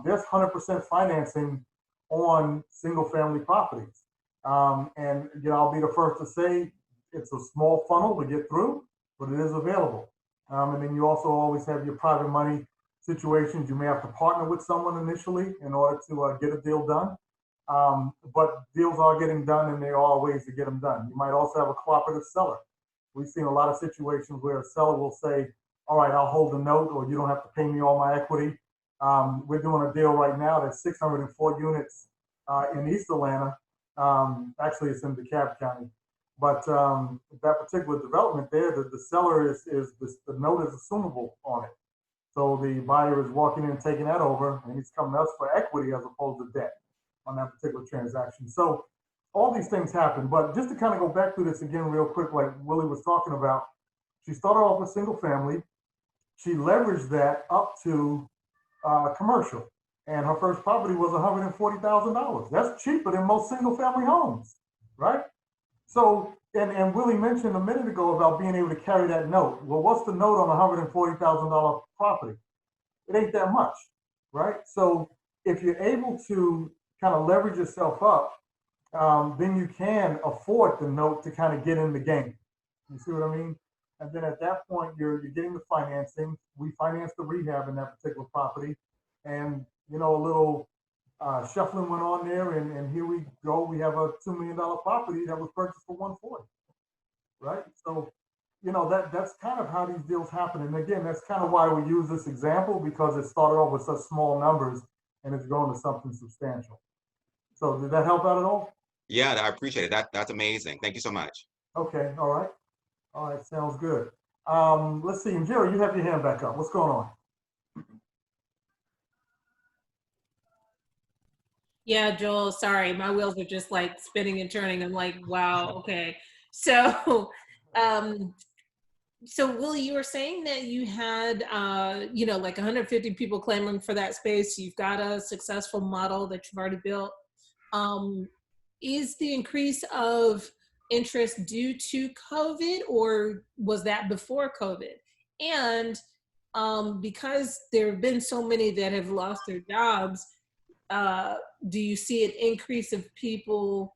There's 100% financing on single family properties. And I'll be the first to say it's a small funnel to get through, but it is available. And then you also always have your private money situations. You may have to partner with someone initially in order to get a deal done. But deals are getting done and there are ways to get them done. You might also have a cooperative seller. We've seen a lot of situations where a seller will say, all right, I'll hold the note or you don't have to pay me all my equity. We're doing a deal right now that's 604 units in East Atlanta. Actually, it's in DeKalb County. But that particular development there, the seller the note is assumable on it. So the buyer is walking in and taking that over, and he's coming to us for equity as opposed to debt on that particular transaction. So all these things happen. But just to kind of go back through this again real quick, like Willie was talking about, she started off with single family. She leveraged that up to commercial. And her first property was $140,000. That's cheaper than most single family homes, right? So, and Willie mentioned a minute ago about being able to carry that note. Well, what's the note on a $140,000 property? It ain't that much, right? So if you're able to kind of leverage yourself up, then you can afford the note to kind of get in the game. You see what I mean? And then at that point, you're getting the financing. We financed the rehab in that particular property. And, a little shuffling went on there. And here we go. We have a $2 million property that was purchased for $140, right? So, that's kind of how these deals happen. And again, that's kind of why we use this example, because it started off with such small numbers and it's grown to something substantial. So did that help out at all? Yeah, I appreciate it. That's amazing. Thank you so much. Okay. All right. Sounds good. Let's see. And Jerry, you have your hand back up. What's going on? Yeah, Joel, sorry, my wheels are just like spinning and turning. I'm like, wow, okay. So, Willie, you were saying that you had, like 150 people clamoring for that space. You've got a successful model that you've already built. Is the increase of interest due to COVID, or was that before COVID? And because there have been so many that have lost their jobs, do you see an increase of people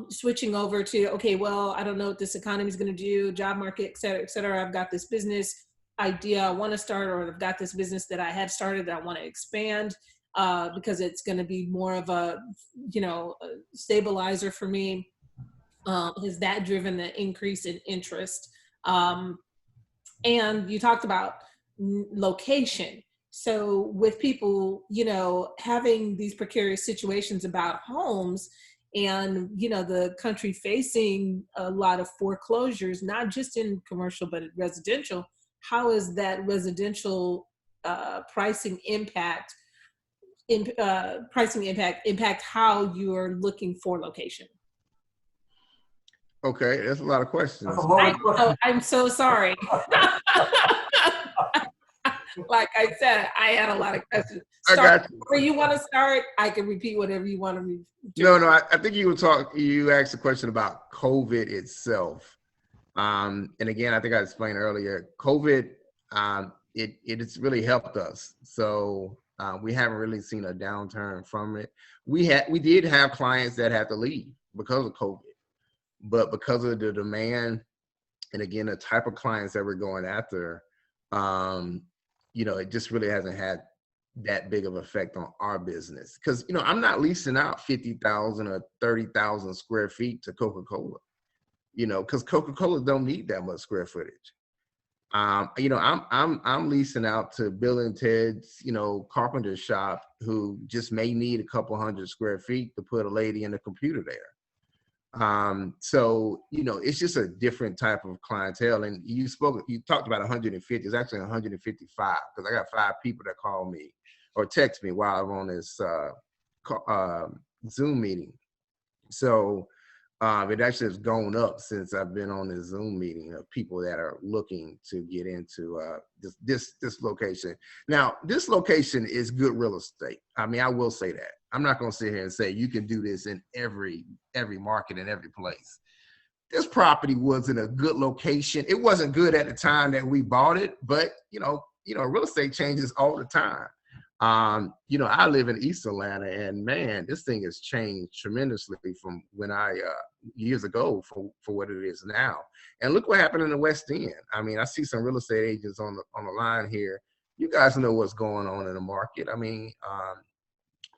switching over to, okay, well, I don't know what this economy is going to do, job market, et cetera, et cetera. I've got this business idea I want to start, or I've got this business that I had started that I want to expand. because it's going to be more of a, a stabilizer for me. Has that driven the increase in interest? And you talked about location. So with people, having these precarious situations about homes, and the country facing a lot of foreclosures, not just in commercial but residential, how is that residential pricing impact how you're looking for location? Okay, that's a lot of questions. That's a loaded question. I'm so sorry. Like I said, I had a lot of questions. I got you. Where you want to start, I can repeat whatever you want to repeat. No, I think you asked a question about COVID itself. And again, I think I explained earlier, COVID, it's really helped us. So we haven't really seen a downturn from it. We did have clients that had to leave because of COVID, but because of the demand, and again, the type of clients that we're going after, it just really hasn't had that big of effect on our business. Because, I'm not leasing out 50,000 or 30,000 square feet to Coca-Cola, because Coca-Cola don't need that much square footage. I'm leasing out to Bill and Ted's, carpenter shop, who just may need a couple hundred square feet to put a lady in the computer there. So, it's just a different type of clientele. And you talked about 150, it's actually 155, because I got 5 people that call me or text me while I'm on this Zoom meeting. So it actually has gone up since I've been on this Zoom meeting of people that are looking to get into this location. Now, this location is good real estate. I mean, I will say that. I'm not going to sit here and say you can do this in every market and every place. This property was in a good location. It wasn't good at the time that we bought it, but real estate changes all the time. I live in East Atlanta, and man, this thing has changed tremendously from when years ago for what it is now. And look what happened in the West End. I mean, I see some real estate agents on the line here. You guys know what's going on in the market. I mean,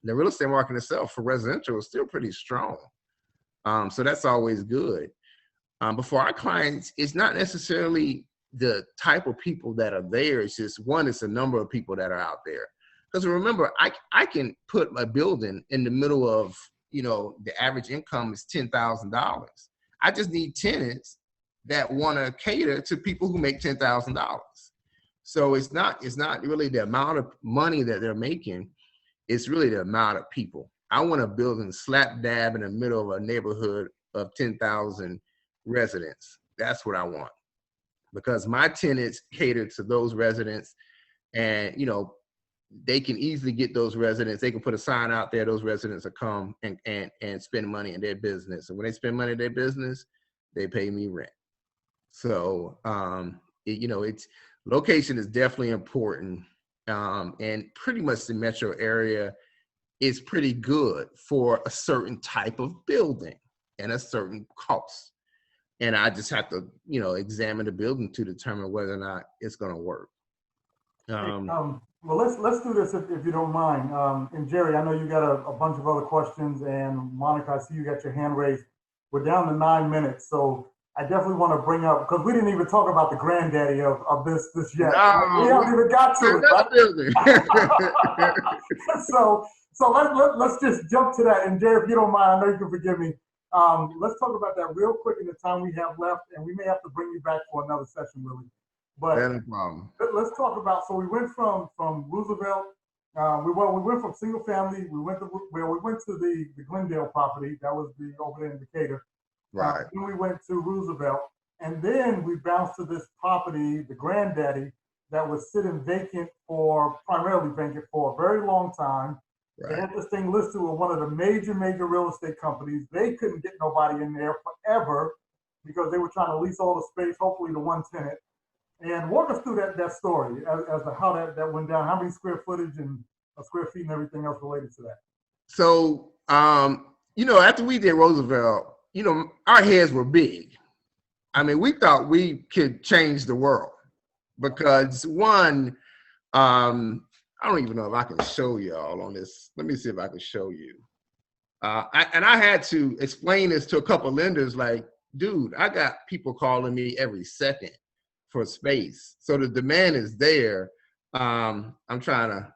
the real estate market itself for residential is still pretty strong. So that's always good. But for our clients, it's not necessarily the type of people that are there. It's just it's the number of people that are out there. Because remember, I can put a building in the middle of, the average income is $10,000. I just need tenants that want to cater to people who make $10,000. So it's not really the amount of money that they're making. It's really the amount of people. I want a building slap dab in the middle of a neighborhood of 10,000 residents. That's what I want, because my tenants cater to those residents, and they can easily get those residents. They can put a sign out there. Those residents will come and spend money in their business. And when they spend money in their business, they pay me rent. So, it's location is definitely important. And pretty much the metro area is pretty good for a certain type of building and a certain cost. And I just have to, examine the building to determine whether or not it's going to work. Well, let's do this if you don't mind. And Jerry, I know you got a bunch of other questions, and Monica, I see you got your hand raised. We're down to 9 minutes, so I definitely want to bring up, because we didn't even talk about the granddaddy of this yet. No, we haven't even got to it. Right? So let's just jump to that. And Jerry, if you don't mind, I know you can forgive me. Let's talk about that real quick in the time we have left, and we may have to bring you back for another session, Willie. But no problem. Let's talk about. So we went from Roosevelt. We went from single family. We went to the Glendale property. That was over there in Decatur. Right. Then we went to Roosevelt, and then we bounced to this property, the Granddaddy, that was primarily vacant for a very long time. Right. They had this thing listed with one of the major real estate companies. They couldn't get nobody in there forever because they were trying to lease all the space, hopefully to one tenant. And walk us through that story as to how that went down, how many square footage and square feet and everything else related to that. So, after we did Roosevelt, our heads were big. I mean, we thought we could change the world because one, I don't even know if I can show y'all on this. Let me see if I can show you. I had to explain this to a couple lenders, like, dude, I got people calling me every second for space. So the demand is there. I'm trying to,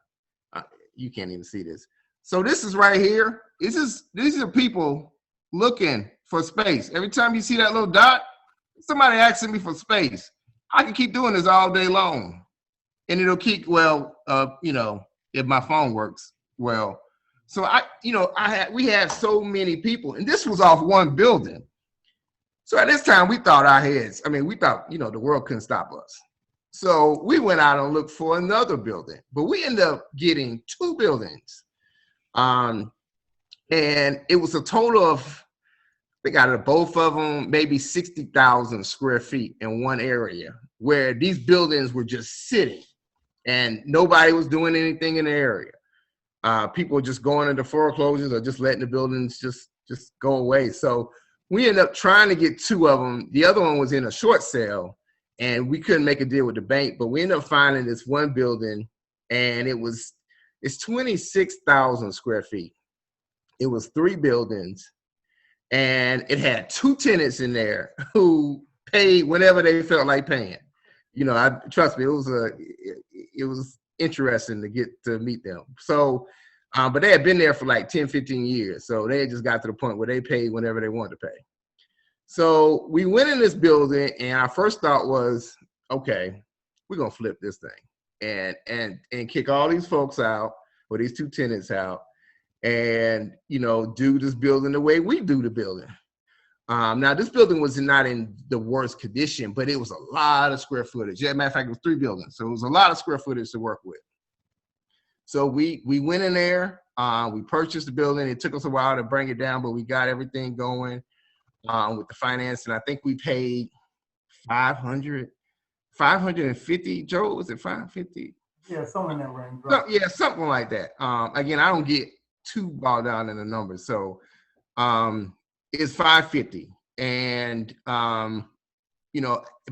you can't even see this. So this is right here. These are people looking for space. Every time you see that little dot, somebody asking me for space. I can keep doing this all day long. And it'll keep, well, if my phone works well. So we had so many people, and this was off one building. So at this time, we thought the world couldn't stop us. So we went out and looked for another building, but we ended up getting 2 buildings. And it was a total of, they got it, both of them, maybe 60,000 square feet in one area where these buildings were just sitting and nobody was doing anything in the area. People were just going into foreclosures or just letting the buildings just go away. So we ended up trying to get 2 of them. The other one was in a short sale and we couldn't make a deal with the bank, but we ended up finding this one building and it's 26,000 square feet. It was 3 buildings and it had 2 tenants in there who paid whenever they felt like paying. Trust me, it was interesting to get to meet them. So, but they had been there for like 10, 15 years. So they had just got to the point where they paid whenever they wanted to pay. So we went in this building and our first thought was, okay, we're going to flip this thing and kick all these folks out, or these 2 tenants out, and, do this building the way we do the building. Now, this building was not in the worst condition, but it was a lot of square footage. As a matter of fact, it was 3 buildings. So it was a lot of square footage to work with. So we went in there, we purchased the building. It took us a while to bring it down, but we got everything going with the finance. And I think we paid 550, Joe, was it 550? Yeah, something in that range. So, Right? yeah, something like that. Again, I don't get too bogged down in the numbers. So it's 550. And,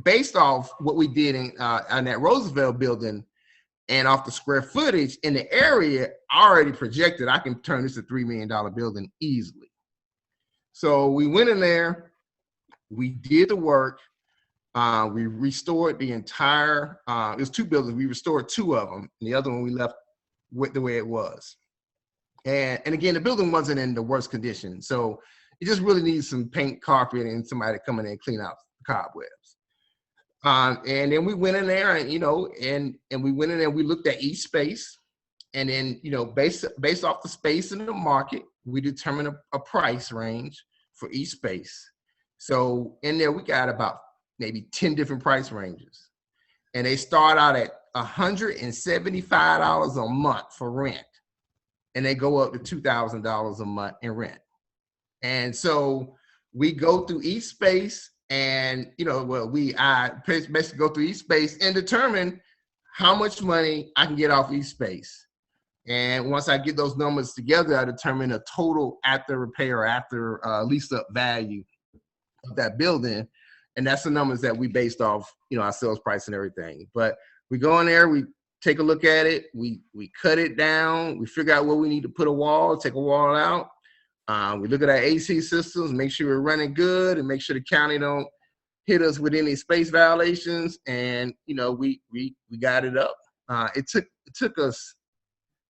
based off what we did in that Roosevelt building and off the square footage in the area, I already projected I can turn this a $3 million building easily. So we went in there, we did the work. We restored the entire, it was 2 buildings. We restored 2 of them. And the other one we left with the way it was. And again, the building wasn't in the worst condition. So it just really needs some paint, carpet, and somebody to come in and clean out the cobwebs. And then we went in there and we went in there, we looked at each space. And then, based off the space in the market, we determined a price range for each space. So in there, we got about maybe 10 different price ranges. And they start out at $175 a month for rent. And they go up to $2,000 a month in rent. And so we go through each space and, I basically go through each space and determine how much money I can get off each space. And once I get those numbers together, I determine a total after repair, after lease up value of that building. And that's the numbers that we based off, our sales price and everything. But we go in there, we take a look at it, we cut it down, we figure out where we need to put a wall, take a wall out. We look at our AC systems, make sure we're running good, and make sure the county don't hit us with any space violations. And we got it up. It took us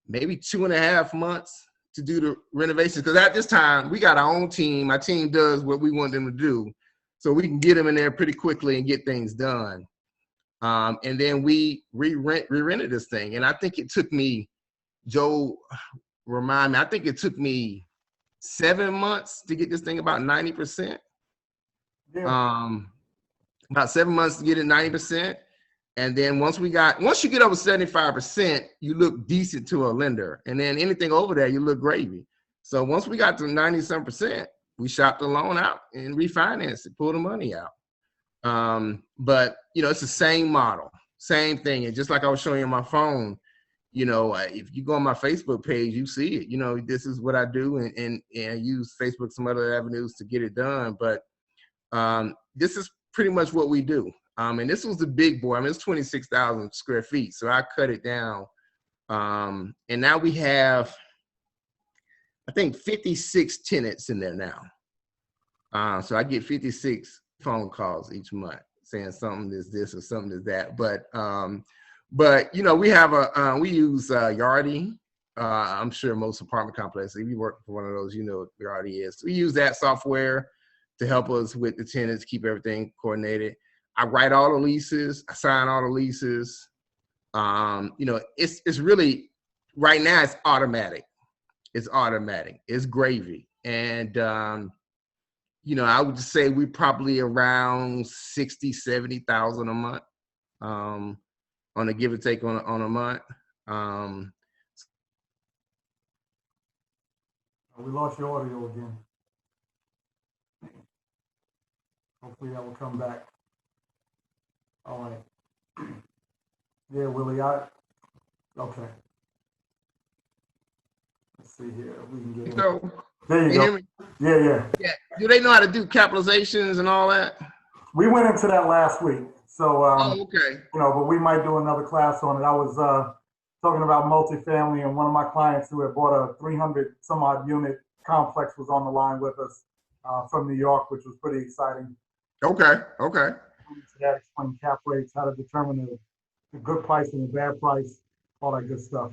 maybe 2.5 months to do the renovations, because at this time we got our own team. Our team does what we want them to do. So we can get them in there pretty quickly and get things done. And then we re-rented this thing. And I think it took me, Joe, remind me, I think it took me 7 months to get this thing about 90%. Yeah. About 7 months to get it 90%. And then once you get over 75%, you look decent to a lender. And then anything over there, you look gravy. So once we got to 97%, we shopped the loan out and refinanced it, pulled the money out. But it's the same model, same thing. And just like I was showing you on my phone, if you go on my Facebook page, you see it. This is what I do, and I use Facebook, some other avenues to get it done. But this is pretty much what we do. And this was the big boy. I mean, it's 26,000 square feet. So I cut it down And now we have, I think, 56 tenants in there now. So I get 56 phone calls each month saying something is this or something is that. But you know, we have we use Yardi. I'm sure most apartment complexes, if you work for one of those, you know what Yardi is. We use that software to help us with the tenants, keep everything coordinated. I write all the leases, I sign all the leases. You know, it's really, right now it's automatic. It's automatic. It's gravy. And you know, I would just say we probably around 60, 70,000 a month, on a give or take on a month. We lost your audio again. Hopefully that will come back. All right. Yeah, Willie, okay. Let's see here. We can get in. So, There you you go. hear me? Yeah. Yeah. Do they know how to do capitalizations and all that? We went into that last week. So, Oh, okay. you know, but we might do another class on it. I was talking about multifamily, and one of my clients who had bought a 300 some odd unit complex was on the line with us from New York, which was pretty exciting. Okay. That explain cap rates, how to determine the good price and the bad price, all that good stuff.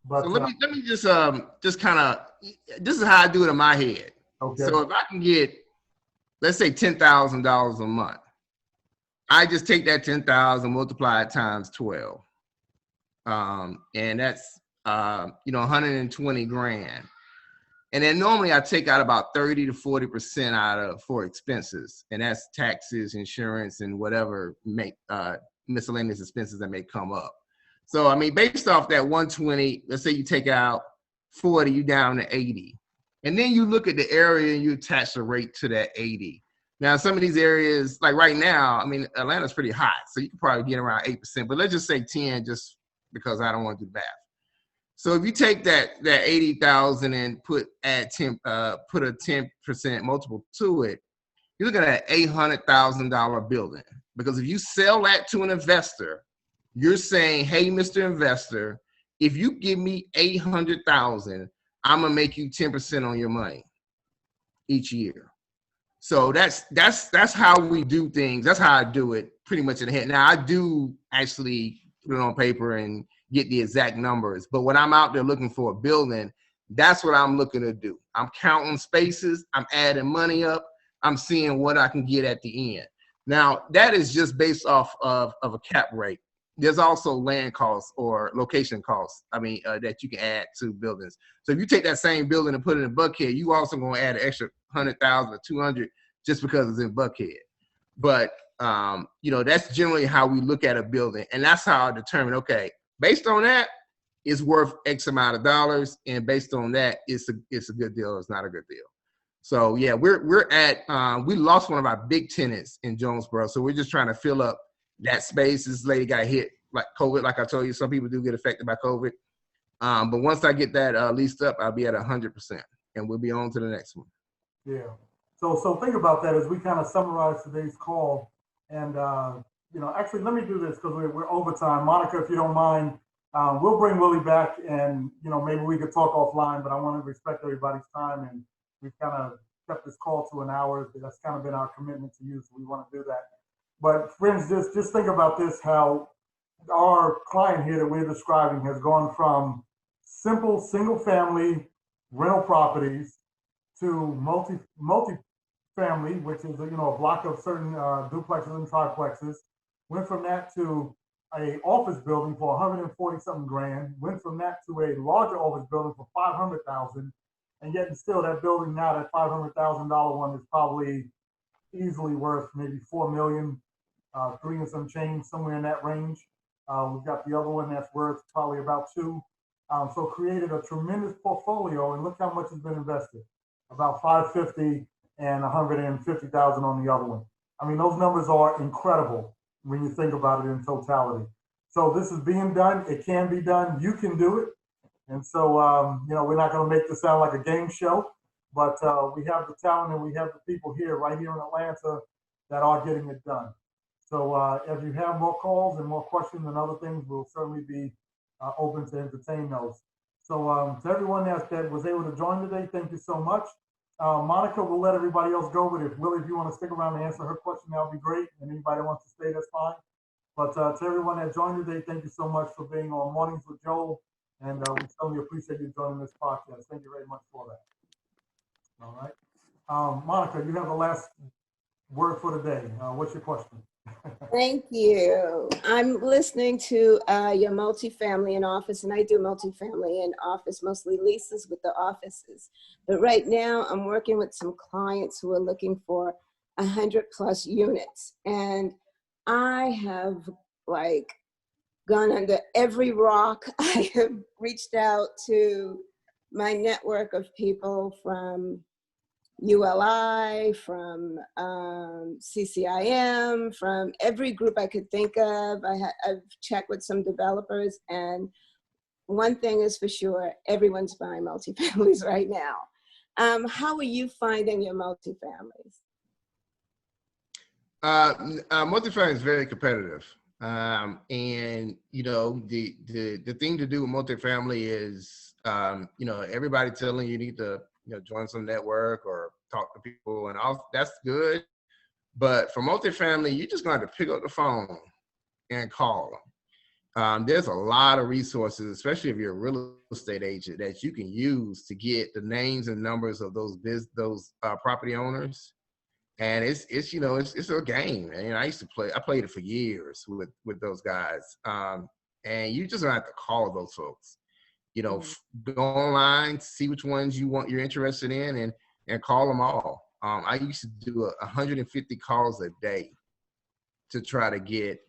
But So let me just kind of, this is how I do it in my head. okay. So if I can get, let's say $10,000 a month, I just take that 10,000, multiply it times 12. And that's, you know, 120 grand. And then normally I take out about 30 to 40% out of for expenses. And that's taxes, insurance, and whatever miscellaneous expenses that may come up. So, I mean, based off that 120, let's say you take out 40, you down to 80. And then you look at the area and you attach the rate to that 80. Now, some of these areas, like right now, I mean, Atlanta's pretty hot, so you can probably get around 8%, but let's just say 10 just because I don't want to do the math. So if you take that 80,000 and put a 10% multiple to it, you're looking at an $800,000 building. Because if you sell that to an investor, you're saying, hey, Mr. Investor, if you give me 800,000, I'm gonna make you 10% on your money each year. So that's how we do things. That's how I do it pretty much in the head. Now I do actually put it on paper and get the exact numbers, but when I'm out there looking for a building, that's what I'm looking to do. I'm counting spaces, I'm adding money up, I'm seeing what I can get at the end. Now that is just based off of a cap rate. There's also land costs or location costs, that you can add to buildings. So if you take that same building and put it in Buckhead, you also gonna add an extra 100,000 or 200 just because it's in Buckhead. But you know, that's generally how we look at a building, and that's how I determine, okay, based on that, it's worth X amount of dollars, and based on that, it's a good deal or it's not a good deal. So yeah, we're at we lost one of our big tenants in Jonesboro, so we're just trying to fill up that space. This lady got hit like COVID, like I told you, some people do get affected by COVID. But once I get that leased up, I'll be at 100%, and we'll be on to the next one. Yeah. So think about that as we kind of summarize today's call. And, you know, actually, let me do this because we're overtime. Monica, if you don't mind, we'll bring Willie back and, you know, maybe we could talk offline, but I want to respect everybody's time. And we've kind of kept this call to an hour. That's kind of been our commitment to you. So we want to do that. But friends, just think about this, how our client here that we're describing has gone from simple single family rental properties to multi-family, which is, you know, a block of certain duplexes and triplexes. Went from that to a office building for 140 something grand. Went from that to a larger office building for 500,000, and yet still that building now, that $500,000 one is probably easily worth maybe 4 million, 3 and some change, somewhere in that range. We've got the other one that's worth probably about 2. So created a tremendous portfolio, and look how much has been invested. About 550 and 150,000 on the other one. I mean, those numbers are incredible when you think about it in totality. So this is being done. It can be done. You can do it. And so, you know, we're not going to make this sound like a game show, but we have the talent and we have the people here, right here in Atlanta, that are getting it done. So if you have more calls and more questions and other things, we'll certainly be open to entertain those. So to everyone that was able to join today, thank you so much. Monica, we'll let everybody else go, but if Willie, if you want to stick around and answer her question, that would be great. And anybody that wants to stay, that's fine. But to everyone that joined today, thank you so much for being on Mornings with Joel. And we certainly appreciate you joining this podcast. Thank you very much for that. All right. Monica, you have the last word for the day. What's your question? Thank you. I'm listening to your multifamily in office, and I do multifamily in office, mostly leases with the offices. But right now, I'm working with some clients who are looking for 100+ units, and I have like gone under every rock. I have reached out to my network of people from ULI, from CCIM, from every group I could think of. I've checked with some developers, and one thing is for sure, everyone's buying multifamilies right now. How are you finding your multifamilies? Multifamily is very competitive. And you know, the thing to do with multifamily is, you know, everybody telling you need to, you know, join some network or talk to people and all. That's good. But for multifamily, you just going to pick up the phone and call them. There's a lot of resources, especially if you're a real estate agent, that you can use to get the names and numbers of those property owners. And it's you know, it's a game. And I played it for years with those guys. And you just don't have to call those folks. You know, go online, see which ones you're interested in, and call them all. I used to do 150 calls a day to try to get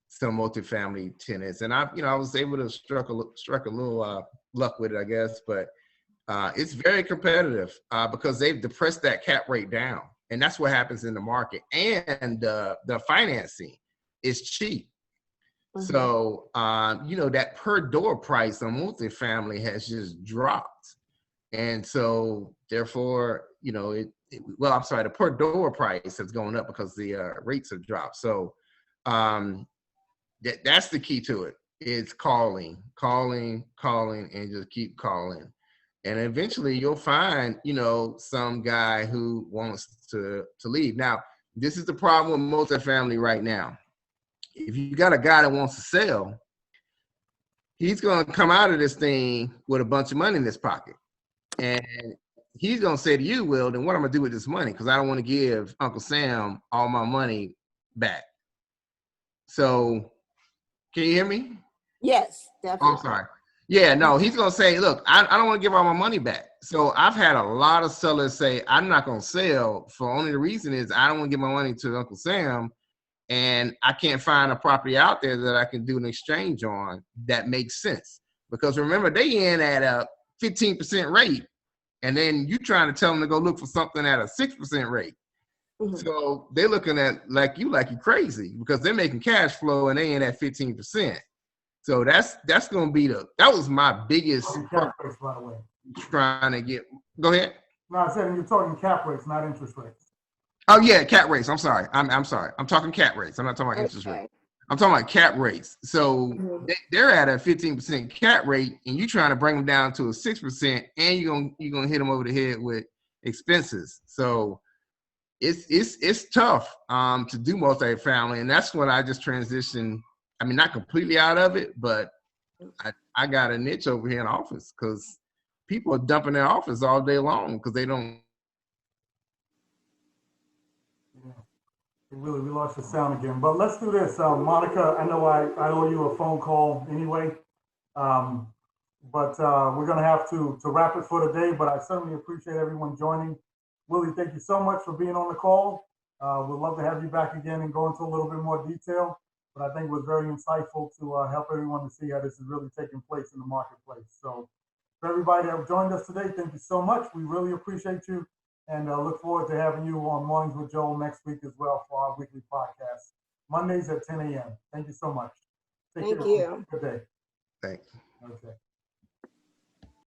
some multifamily tenants, and I was able to struck a little luck with it, I guess. But it's very competitive because they've depressed that cap rate down, and that's what happens in the market. And the financing is cheap. So, you know, that per door price on multifamily has just dropped. And so therefore, you know, the per door price has gone up because the rates have dropped. So that's the key to it. It's calling, and just keep calling. And eventually you'll find, you know, some guy who wants to leave. Now, this is the problem with multifamily right now. If you got a guy that wants to sell, he's going to come out of this thing with a bunch of money in his pocket. And he's going to say to you, well, then what am I going to do with this money? Because I don't want to give Uncle Sam all my money back. So, can you hear me? Yes, definitely. Oh, I'm sorry. Yeah, no, he's going to say, look, I don't want to give all my money back. So I've had a lot of sellers say, I'm not going to sell for only the reason is I don't want to give my money to Uncle Sam. And I can't find a property out there that I can do an exchange on that makes sense. Because remember, they in at a 15% rate, and then you trying to tell them to go look for something at a 6% rate. So they're looking at like you crazy because they're making cash flow and they in at 15%. So that's going to be that was my biggest Cap rates, by the way. Trying to get. Go ahead. No, I said you're talking cap rates, not interest rates. Oh yeah, cap rates. I'm sorry. I'm sorry. I'm talking cap rates. I'm not talking about interest rates. I'm talking about cap rates. So they're at a 15% cap rate, and you trying to bring them down to a 6%, and you're gonna hit them over the head with expenses. So it's tough to do multifamily, and that's when I just transitioned. I mean, not completely out of it, but I got a niche over here in office because people are dumping their office all day long because they don't. We lost the sound again, but let's do this. Monica, I know I owe you a phone call anyway, but we're going to have to wrap it for today, but I certainly appreciate everyone joining. Willie, thank you so much for being on the call. We'd love to have you back again and go into a little bit more detail, but I think it was very insightful to help everyone to see how this is really taking place in the marketplace. So for everybody that joined us today, thank you so much. We really appreciate you. And look forward to having you on Mornings with Joel next week as well for our weekly podcast, Mondays at 10 a.m. Thank you so much. Thank you. Good day. Thanks. Okay.